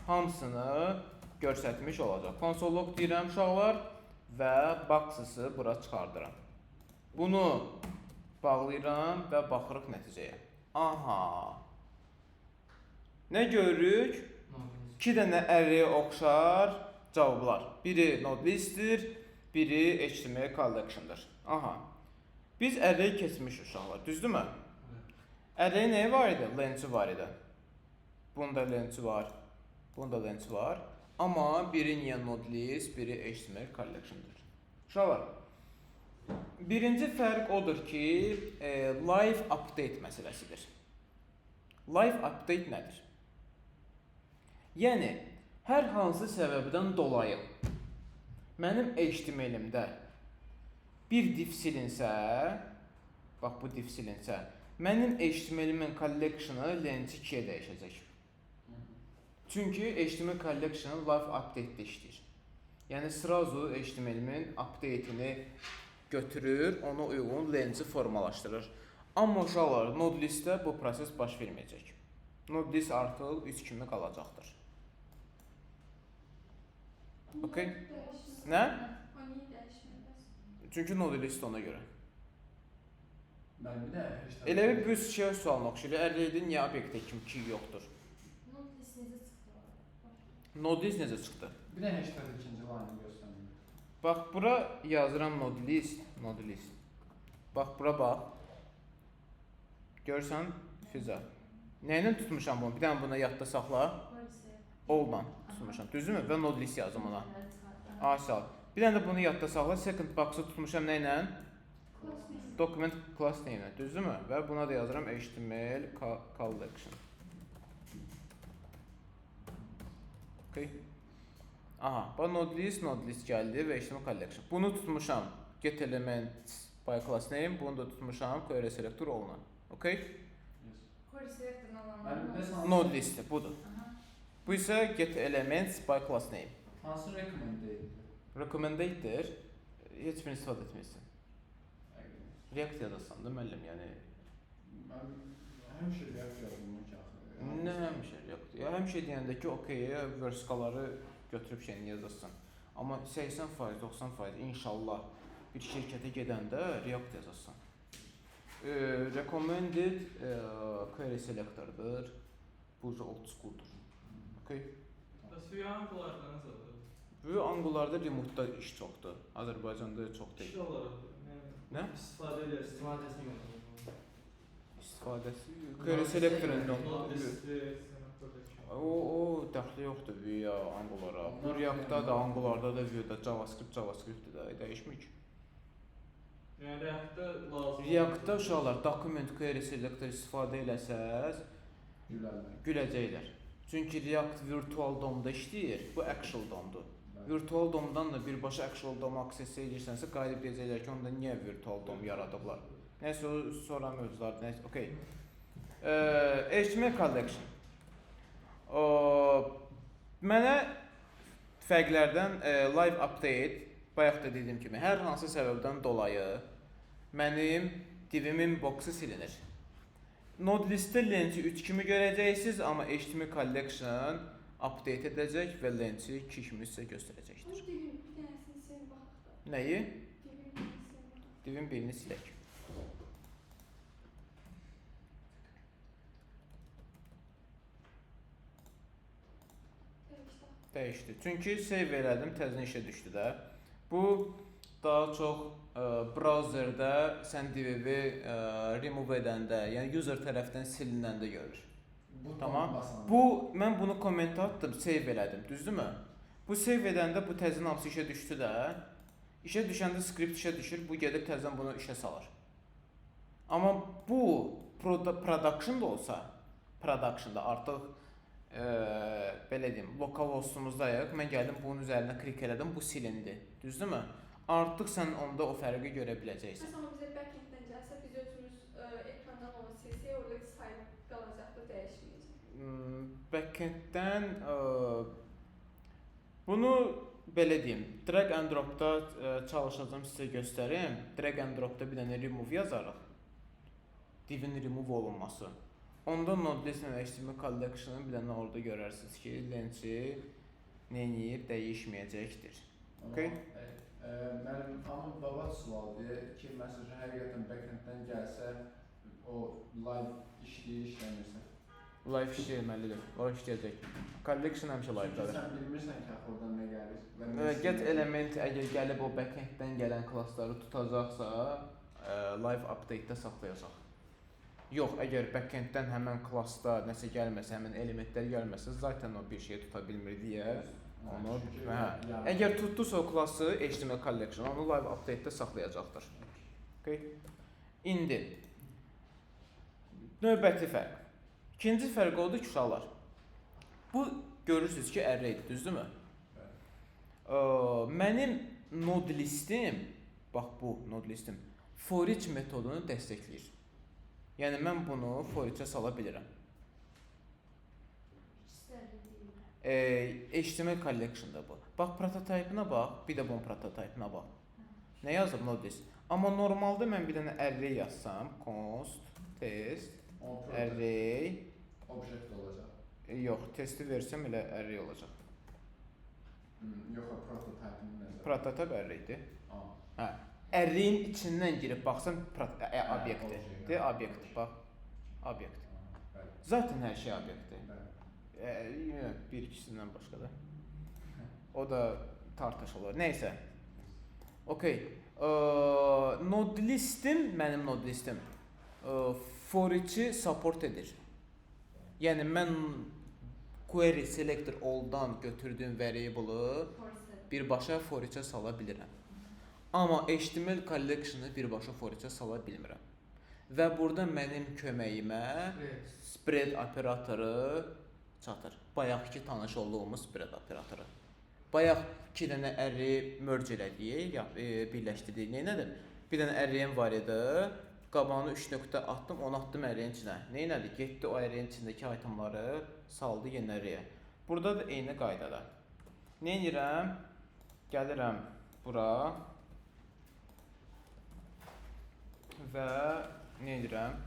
hamısını göstərmiş olacaq. Console.log deyirəm uşaqlar və box'ı bura çıxardıram. Bunu bağlayıram və baxırıq nəticəyə. Aha. Nə görürük? 2 dənə array-yə oxşar cavablar. Biri node listdir, biri HTML collection'dır. Aha. Biz array keçmişik uşaqlar, düzdürmü? Array nəyi var idi? Length var idi. Bunda length var, bunda length var. Amma biri niyə node list, biri HTML collection'dır. Uşaqlar, birinci fərq odur ki, live update məsələsidir. Live update nədir? Yəni, hər hansı səbəbdən dolayı mənim HTML-imdə bir div silinsə, bax bu div silinsə, mənim HTML-imin collection-ı length 2-yə dəyişəcək. Çünki HTML collection live update-də işləyir. Yəni sırazu HTML-imin update-ini götürür, ona uyğun length-i formalaşdırır. Amma uşaqlar, node listdə bu proses baş verməyəcək. Node list artıq 3 kimi qalacaqdır. Okay? Nə? O niyə dəyişməməz? Çünki node list ona görə. Mən bir də Elə bir büs şey sualına oxşayır. Array-də niyə obyektə kimi 2 yoxdur? Node list necə çıxdı? Node list necə çıxdı? Bir də hashtag ikinci line göstərir. Bax bura yazıram node list, node list. Bax bura bax. Görsən Füzə. Nəylə tutmuşam bunu? Bir dənə buna yadda saxla. All-dan tutmuşam. Düzdürmü? Və node list yazdım ona. Asal. Bir dənə də bunu yadda saxla. Second box-ı tutmuşam nə ilə? Document class name-ilə. Düzdürmü? Və buna da yazıram HTML collection. Okay. Aha, bax node list gəldi və HTML collection. Bunu tutmuşam get element by class name, bunu da tutmuşam query selector all-la. Okay? Query selector'ın Mən alanlar. məsələn Node listi budur. Bu isə get elements by class name. hansı recommended? Recommended-dir. Heç birini istifadə etmirsən. React yazarsan da müəllim, yəni Mən həmişə React yazdım ki, axı. nə həmişə React. Ya həmişə deyəndə ki, okey, verskaları götürüb şeyini yazarsan. Amma 80%, 90% inşallah bir şirkətə gedəndə React yazarsan. Recommended query selector'dır. Bu old school'dur. Okay. Bəs Angular'da necədir? Bu Angular'da remote-da iş çoxdur. Azərbaycanda çox deyil. İşi olaraq. Nə? İstifadə edirsən. İstifadəsini yoxdur. İstifadəsi query selector'ın Node listi, o dəxli yoxdur Vue-ya, Angulara. Bu React-da da, Angular'da da, Vue-da JavaScript-dir də, dəyişmir ki. Yəni React-da lazım. React-da uşaqlar document query selector istifadə eləsəz güləcəklər. Çünki React virtual DOM-da işləyir, bu actual DOM-dur. Virtual DOM-dan da birbaşa actual DOM-a access edirsənsə qayıdıb deyəcəklər ki, onda niyə virtual DOM yaradıblar? Nəysə sonra mövzular, nəysə, okey. HTML collection. Mənə fərqlərdən live update, bayaq da dediyim kimi, hər hansı səbəbdən dolayı mənim divimin boxu silinir. Node listdə length 3 kimi görəcəksiniz, amma HTML collection update edəcək və length 2 kimi sizə göstərəcəkdir. Bu divin bir dənəsini sil baxaq da. Nəyi? Divin birini sil baxaq. Divin birini silək. Dəyişdi. Çünki save elədim, təzən işə düşdü də. Bu daha çox browserdə sən divi remove edəndə, yəni user tərəfdən silinəndə görür. Tamam. Mən bunu kommentə atdım, save elədim, düzdürmü? Bu save edəndə bu təzən hamısı işə düşdü də. İşə düşəndə script işə düşür, bu gedir təzən bunu işə salır. Amma bu production-da olsa, production'da artıq belə deyim, lokal hostumuzdayıq. Mən gəldim bunun üzərinə klik elədim, bu silindi. Düzdürmü? Artıq sən onda o fərqi görə biləcəksən. Məsələn, bizə backend-dən gəlsə, biz özümüz ekrandan onu silsək, orada sayt qalacaqdır, dəyişməyəcək. Backend-dən bunu belə deyim, drag and dropda çalışacağım sizə göstərim. Drag and dropda bir dənə remove yazarıq. Divin remove olunması. Onda Node.js ilə HTML collection-ı bir dənə orada görərsiniz ki, lenci neyir, dəyişməyəcəkdir. Okay? Mənim amma babat sualdır ki, məsələn, həqiqətən backenddən gəlsə, o live işləyir, işləmirsə. Live işləyilməlidir, o işləyəcək. Collection həmişə live-dadır. Sən bilmirsən ki, oradan nə gəlir. Get element əgər gəlib o backenddən gələn klassları tutacaqsa, live update-də saxlayacaq. Yox, əgər backenddən həmən klassda nəsə gəlməsə, həmən elementlər gəlməsə, zaten o bir şey tuta bilmir deyə onu, əgər tutdusa o klassı HTML collection, onu live update-də saxlayacaqdır. Okay. İndi növbəti fərq. İkinci fərq odur ki, uşaqlar. Bu görürsünüz ki, array-dir, düzdürmü? Mənim node listim, bax bu node listim, for each metodunu dəstəkləyir. Yəni mən bunu for each-ə sala bilirəm. HTML collection-da bu. Bax prototype-ına bax, bir də bunun prototype-ına bax. Nə yazıb node list? Amma normalda mən bir dənə array yazsam, const, test, array, object olacaq. Yox, testi versəm elə array olacaq. Yox, prototype-ın nəzər. Prototype array-dir. Hə. Array-in içindən girib baxsam obyektdir. Obyekt, bax. Obyekt. Zaten hər şey obyektdir. Bir ikisindən başqa da. O da tartışılır. Nəysə. Okay. Node listim, mənim node listim for each-i support edir. Yəni mən query selector all-dan götürdüyüm variable-ı birbaşa for each-ə sala bilirəm. Amma HTML collection-ı birbaşa for each-ə sala bilmirəm. Və burada mənim köməyimə spread operatoru çatır. Bayaqki tanış olduğumuz spread operatoru. Bayaq 2 dənə array merge elədik, birləşdirdik. Neynədir? Bir dənə array-im var idi. Qabağına 3 nöqtə atdım, onu atdım array-in içinə. Neynədir? Getdi o array-in içindəki itemları saldı yeni array-ə. Burada da eyni qaydada. Neynirəm? Gəlirəm bura və neynirəm?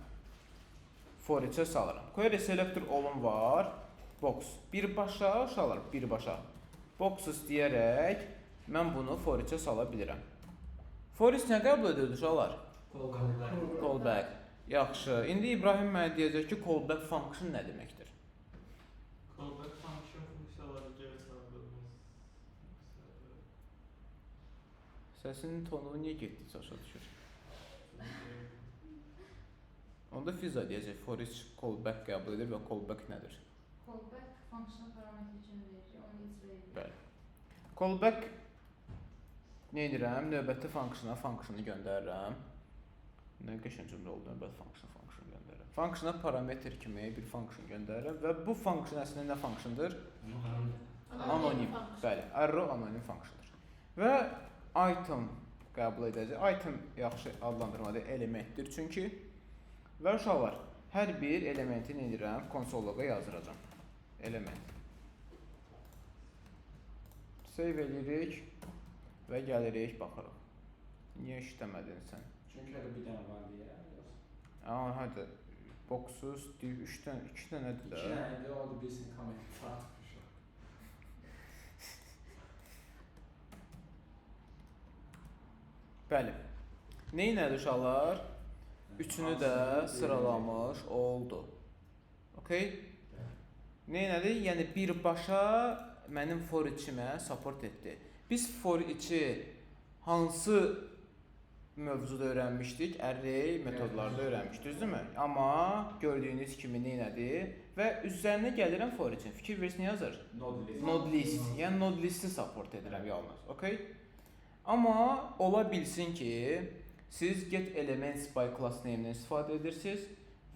For each-ə salıram. Query selector all-un var. Box. Birbaşa uşaqlar, birbaşa. Boxes deyərək mən bunu for each-ə sala bilirəm. For each nə qəbul edir uşaqlar? Callback. Yaxşı. İndi İbrahim mənə deyəcək ki, callback function nə deməkdir? Callback function funksiyaları geri çağırılmaz. Səsinin tonu niyə getdikcə aşağı düşür? Onda Fiza deyəcək, for each callback qəbul edir və callback nədir? Callback function parametri kimi verir, onu icra edir. Bəli. Callback nə edirəm? Növbəti funksiona göndərirəm. Nə qəşəng cümlə oldu, növbəti funksiona göndərirəm. Funksiona parametr kimi bir funksiyon göndərirəm və bu funksiyon əslində nə funksiyondur? Anonim. Bəli, arrow anonim funksiyondur. Və item qəbul edəcək. Item yaxşı adlandırmadır, elementdir çünki. Və uşaqlar, hər bir elementi nə edirəm? Konsolluğa yazdıracam. Element. Save edirik və gəlirik, baxırıq. Niyə işləmədin sən? Çünki hələ bir dənə var deyə. Hadi. Boxsuz, div 2 dənədir də. 2 dənədir, o da bilsin kommentar. Bəli. Neynədir uşaqlar? Üçünü də sıralamış oldu. Okay? Neynədir? Yəni birbaşa mənim for each-imə support etdi. Biz for each-i hansı mövzuda öyrənmişdik? Array metodlarda öyrənmişdik, düzdürmü? Amma gördüyünüz kimi neynədir? Və üzərinə gəlirəm for each-in. Fikir versin nə yazır? Node list. Yəni node listi support edirəm yalnız. Okay? Amma ola bilsin ki, siz get elements by class name-dən istifadə edirsiniz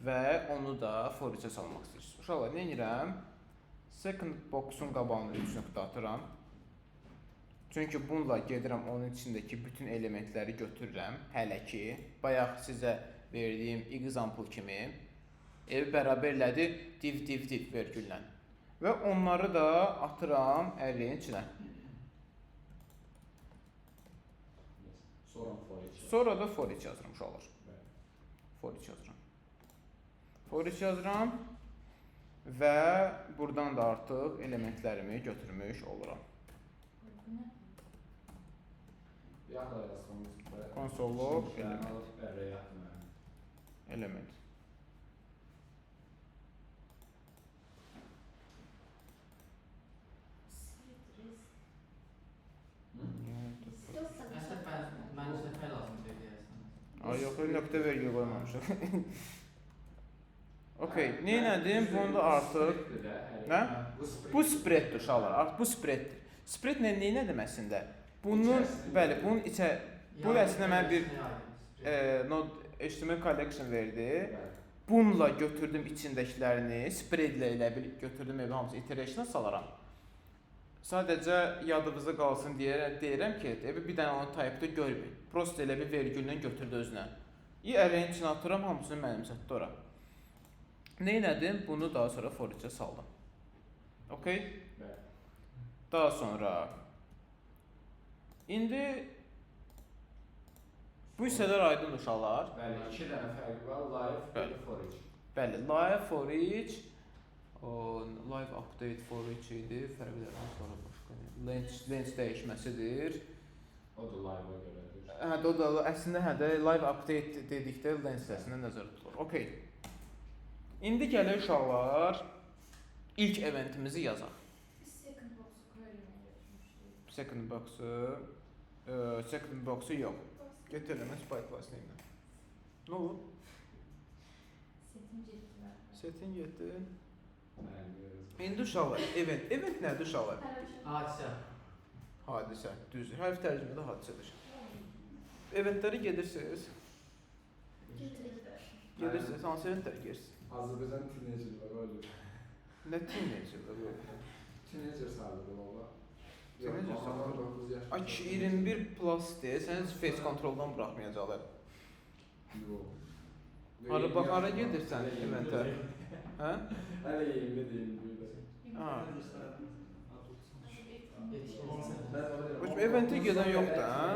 və onu da for each-ə salmaq istəyirsiniz. Uşaqlar, nə edirəm? Second box-un qabağına 3 nöqtə atıram. Çünki bununla gedirəm onun içindəki bütün elementləri götürürəm. Hələ ki, bayaq sizə verdiyim example kimi bərabərlədi div vergüllə. Və onları da atıram array-in içinə. Sonra for each. Sonra da for each yazıram uşaqlar. Bəli. For each yazıram. For each yazıram və buradan da artıq elementlərimi götürmüş oluram. Bu nə? Yaxla yazdığımız və Konsollog element element. alıp array atmayalım. Element. Əsas mən səfər lazım deyirsən. Ay yox, nöqtə vergül qoymamışıq. Okay, nə elədim? Bunu da artıq Nə? Bu spreaddir uşaqlar. Artıq bu spreaddir. Spread nə nədir əslində? Bunun bəli, bunun içə bu əslində mən bir node HTML collection verdi. Bununla götürdüm içindəkilərini, spreadlə elə bil götürdüm evi hamısı iteration'a salaram. Sadəcə yadınızda qalsın deyirəm ki, bir dənə onun type-da görmür. Prosta elə bir vergüllə götürdü özünə. Array-in içinə atıram, hamısını mənimsətdi ora. Nə elədim? Bunu daha sonra for each-ə saldım. Okay? Daha sonra indi bu hissələr aydın uşaqlar. Bəli, 2 dənə fərqi var. Live Bəli. və for each. Bəli, live for each, live update for each idi, fərqlərdən sonra başqa length dəyişməsidir. O da live-a görədir. Hə, o da əslində live update dedikdə length hissəsində nəzərdə tutulur. Okay. İndi gəlir uşaqlar ilk eventimizi yazaq. Second box query ilə götürmüşdük. Second box'u yox. Götürəmə SpyPlus ilə. Nə oldu? Setin getdilər. Setin getdi. Bəli. İndi uşaqlar, event nədir uşaqlar? Hadisə. Hadisə, düzdür. Hərf tərcümədə hadisədir. Eventlərə gedirsiniz. Gedirsiniz, hansı eventlərə gedirsiniz? Azərbaycan teenagerlər ölür. Nə teenagerlər bu? Teenager sayılır baba. Teenager sayılır. 9 yaş. Ay kişi 21 plus deyə səni face kontroldan buraxmayacaqlar. Yox. Hara gedirsən eventə? Hə? Hələ 20 deyim burada. Ha. Mən eventə gedən yoxdur, hə?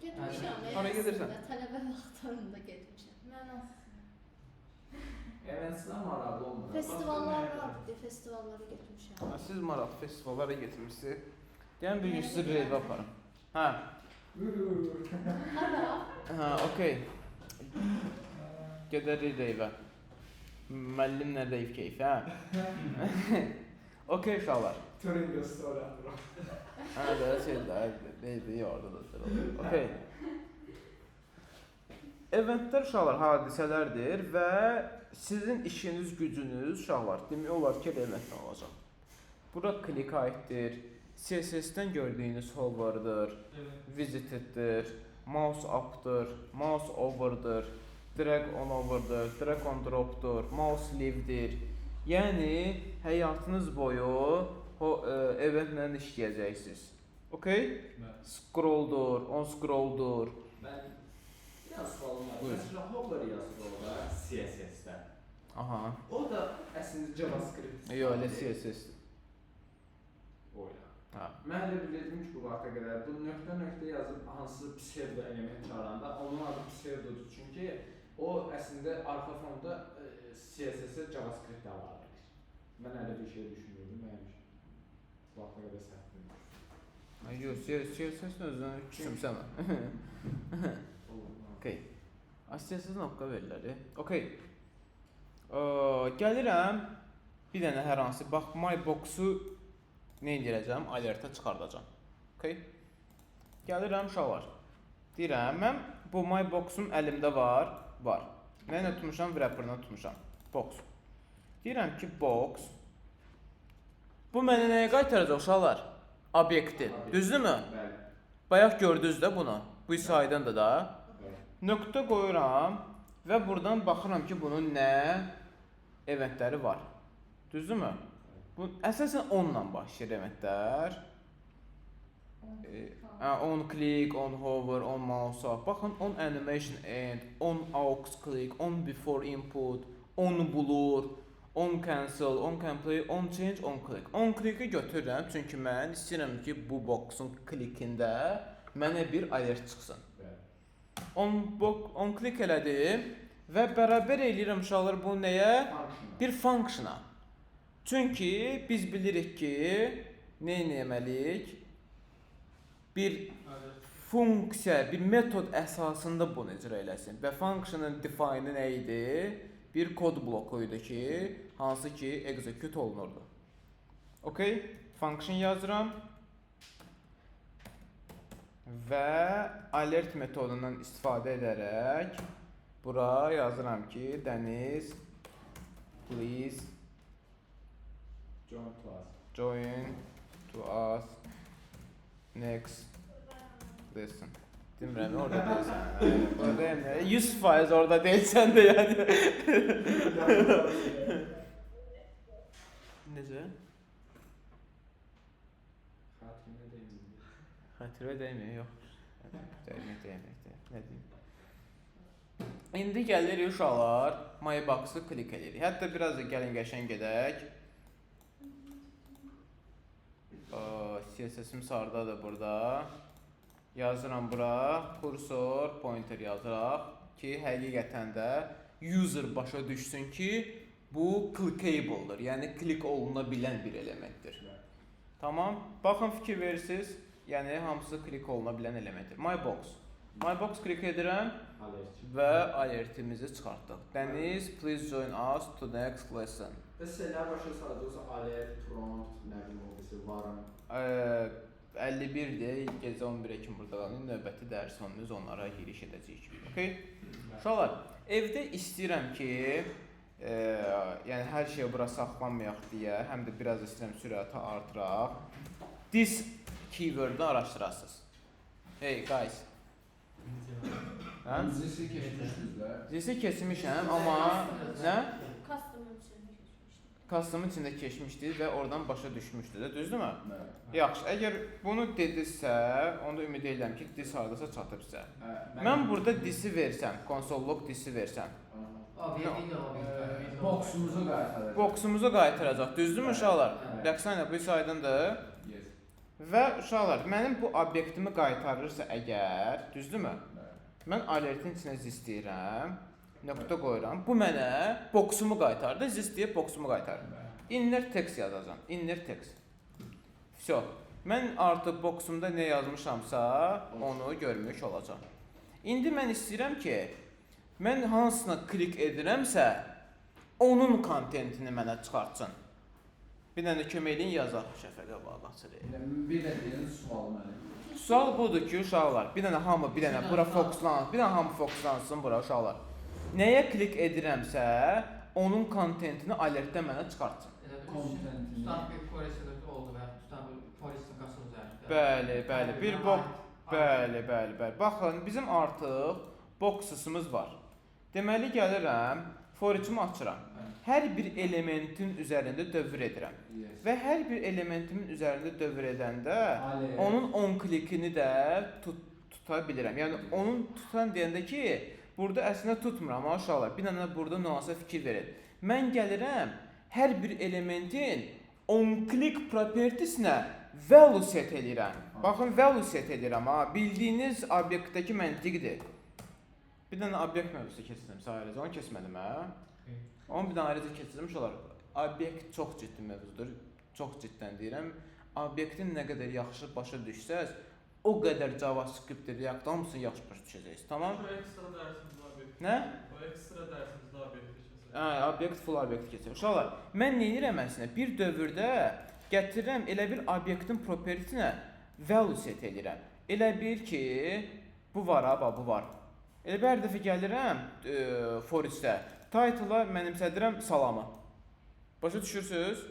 Getmişəm. Hara gedirsən? Tələbə vaxtlarında getmişəm. Mən az. Eventsinə maraqlı olmur. Festivallar vardı, festivallara getmişəm. Ha, siz maraqlı festivallara getmişsiniz. Deyən bir gün sizi rave aparım. Hə. Hara? Hə, okey. Gedərik rave. Müəllimlə rave keyfi, hə? Okey uşaqlar. Turing story atıram. Hə, belə şeylər, rave orada da olur. Okey. Eventlər uşaqlar hadisələrdir və sizin işiniz, gücünüz uşaqlar demək olar ki, eventdən olacaq. Bura click aiddir, CSS-dən gördüyünüz hover'dır, visiteddir, mouse up'dır, mouse over'dır, drag on over'dır, drag on drop'dur, mouse leave-dir. Yəni həyatınız boyu o eventlə işləyəcəksiniz. Okay? Scroll'dur, on scroll'dur. Mən biraz sualım var. Buyurun. Məsələn, hover yazır orada CSS-də. Aha. O da əslində JavaScript. Yox, elə CSS-dir. Oyla. Ha. Mən elə bilirdim ki, bu vaxta qədər bu nöqtə yazıb hansısa pseudo element çağıranda onun adı pseudodur. Çünki o əslində arxa fonda CSS-ə JavaScript əlavə edir. Mən elə bir şey düşünürdüm, mənim bu vaxta qədər səhv Ay yox, CSS-in özünə küçümsəmə. Okay. CSS-in haqqa verirlər. Okay. Gəlirəm bir dənə hər hansı, bax, my box-u nə edirəcəm? Alerta çıxardacam. Okay. Gəlirəm uşaqlar. Deyirəm, mən bu my box-um əlimdə var. Nə ilə tutmuşam? Wrapper-ına tutmuşam. Box. Deyirəm ki, box. Bu mənə nəyə qaytaracaq uşaqlar? Obyekti. Düzdürmü? Bəli. Bayaq gördünüz də bunu. Bu isə aydındır da. Bəli. Nöqtə qoyuram və buradan baxıram ki, bunun nə eventləri var. Düzdürmü? Bu əsasən 10 ilə başlayır eventlər. On click, on hover, on mouse up. Baxın, on animation end, on aux click, on before input, on blur, on cancel, on can play, on change, on click. On click'i götürürəm çünki mən istəyirəm ki, bu boxun klikində mənə bir alert çıxsın. Bəli. on klik elədim və bərabər eləyirəm uşaqlar bu nəyə? Function. Bir functiona. Çünki biz bilirik ki, nə etməliyik? Bir funksiya, bir metod əsasında bunu icra eləsin. Və functionın define nə idi? Bir kod bloku idi ki, hansı ki execute olunurdu. Okay? Function yazıram. Və alert metodundan istifadə edərək bura yazıram ki, Dəniz, please join to us next lesson. Demirəm, orada deyilsən. Oradayım. 100% orada deyilsən də yəni. Necə? Xatirinə deyim. Xatirə dəymir, yox. Dəymir. Nə deyim? İndi gəlirik uşaqlar, My Box-ı klik edirik. Hətta biraz da gəlin qəşəng gedək. CSS-im sardadır burada. Yazıram bura, kursor, pointer yazıraq ki, həqiqətən də user başa düşsün ki, bu clickable-dır. Yəni klik oluna bilən bir elementdir. Tamam. Baxın fikir verirsiniz. Yəni hamısı klik oluna bilən elementdir. My Box klik edirəm və alertimizi çıxartdıq. Dəniz, please join us to next lesson. Şeylər başa salacaqsa alert, prompt, nə bilim o birisi varım. 51-dir, gecə 11-ə kimi burada qalın. Növbəti dərs sonumuz onlara giriş edəcəyik. Okay? Uşaqlar, evdə istəyirəm ki, yəni hər şeyə bura saxlanmayaq deyə, həm də biraz istəyirəm sürəti artıraq. This keyword-ını araşdırasınız. Hey guys. Dizisi keçmişsiniz də. Dizisi keçmişəm, amma nə? Custom içində keçmişdi və oradan başa düşmüşdü də, düzdürmü? Yaxşı, əgər bunu dedinizsə, onda ümid edirəm ki, dis hardasa çatıb sizə. Mən burada disi versəm, konsollog disi versəm. Boksumuzu qaytaracaq. Boksumuzu qaytaracaq, düzdürmü uşaqlar? Rəqsanə, bu aydındır. Və uşaqlar, mənim bu obyektimi qaytarırsa əgər, düzdürmü? Mən alertin içinə istəyirəm. Nöqtə qoyuram. Bu mənə boksumu qaytardı. Zis deyib boksumu qaytarır. Inner text yazacağam. Inner text. Всё. Mən artıq boksumda nə yazmışamsa, onu görmüş olacağam. İndi mən istəyirəm ki, mən hansına klik edirəmsə, onun kontentini mənə çıxartsın. Bir dənə kömək eləyin yazaq Şəfəqə bağlaçır. Bir də deyin sual mənim. Sual budur ki, uşaqlar, bir dənə hamı, bir dənə bura fokuslansın, bir dənə hamı fokuslansın bura uşaqlar. Nəyə klik edirəmsə, onun kontentini alertdən mənə çıxartsın. Bəli, bir box. Bəli. Baxın, bizim artıq boxsumuz var. Deməli gəlirəm, for each-imi açıram. Hər bir elementin üzərində dövr edirəm. Və hər bir elementimin üzərində dövr edəndə onun on klikini də tuta bilirəm. Yəni onun tutan deyəndə ki, burada əslində tutmuram uşaqlar. Bir dənə burada nüansa fikir verin. Mən gəlirəm hər bir elementin on click propertiesine value set edirəm. Baxın value set edirəm ha. Bildiyiniz obyektdəki məntiqdir. Bir dənə obyekt mövzusu keçirdim sayılır. Onu keçmədim hə. Onu bir dənə ayrıca keçirdim uşaqlar. Obyekt çox ciddi mövzudur. Çox ciddən deyirəm. Obyektin nə qədər yaxşı başa düşsəz, o qədər JavaScript, React hamısını yaxşı başa düşəcəksiniz. Tamam? O ekstra dərsimizdə obyekt. Nə? O ekstra dərsimizdə obyekt keçəcək. Hə, obyekt full obyekt keçir. Uşaqlar, mən nə edirəm əslində? Bir dövrdə gətirirəm elə bir obyektin propertisinə value set edirəm. Elə bir ki, bu var ha, bu var. Elə bir hər dəfə gəlirəm for each-də. Title-a mənimsədirəm salamı. Başa düşürsüz?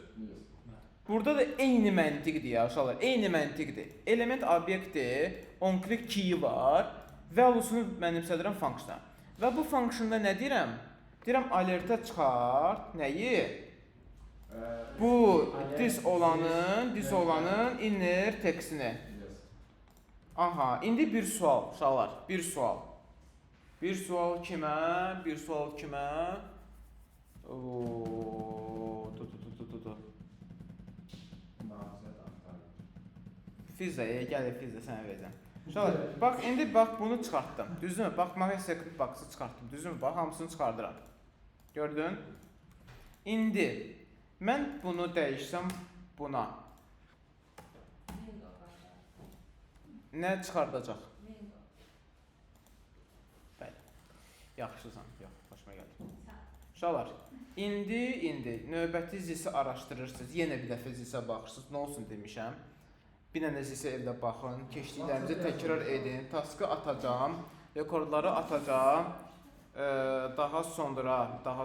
Burada da eyni məntiqdir ya uşaqlar, eyni məntiqdir. Element obyektdir, on click key var, valuesunu mənimsədirəm funksiona. Və bu funksiyonda nə deyirəm? Deyirəm alertə çıxart, nəyi? Bu this olanın inner textini. Aha, indi bir sual uşaqlar, bir sual. Bir sual kimə? Fizzaya, gəl Fizza sənə verəcəm. Uşaqlar, bax indi bax bunu çıxartdım. Düzdürmü? Bax mən second box-ı çıxartdım. Düzdürmü? Bax hamısını çıxardıram. Gördün? İndi mən bunu dəyişsəm buna Window baxar. nə çıxardacaq? Window. Bəli. Yaxşısan. Yox, xoşuma gəldi. Sağ. Uşaqlar, indi növbəti zisi araşdırırsınız. Yenə bir dəfə zisə baxırsınız. Nə olsun demişəm. Bir dənə zisə evdə baxın. Keçdiklərimizi təkrar edin. Taskı atacağam. Rekordları atacağam. Daha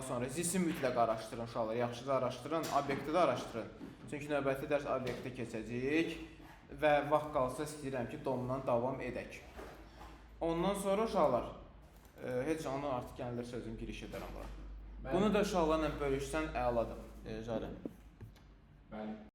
sonra zisi mütləq araşdırın uşaqlar. Yaxşı da araşdırın, obyekti də araşdırın. Çünki növbəti dərs obyektə keçəcək və vaxt qalsa istəyirəm ki, domdan davam edək. Ondan sonra uşaqlar, heç onu artıq gəlir sözüm giriş edərəm bura. Bunu da uşaqlarla bölüşsən əladır. Zərə. Bəli.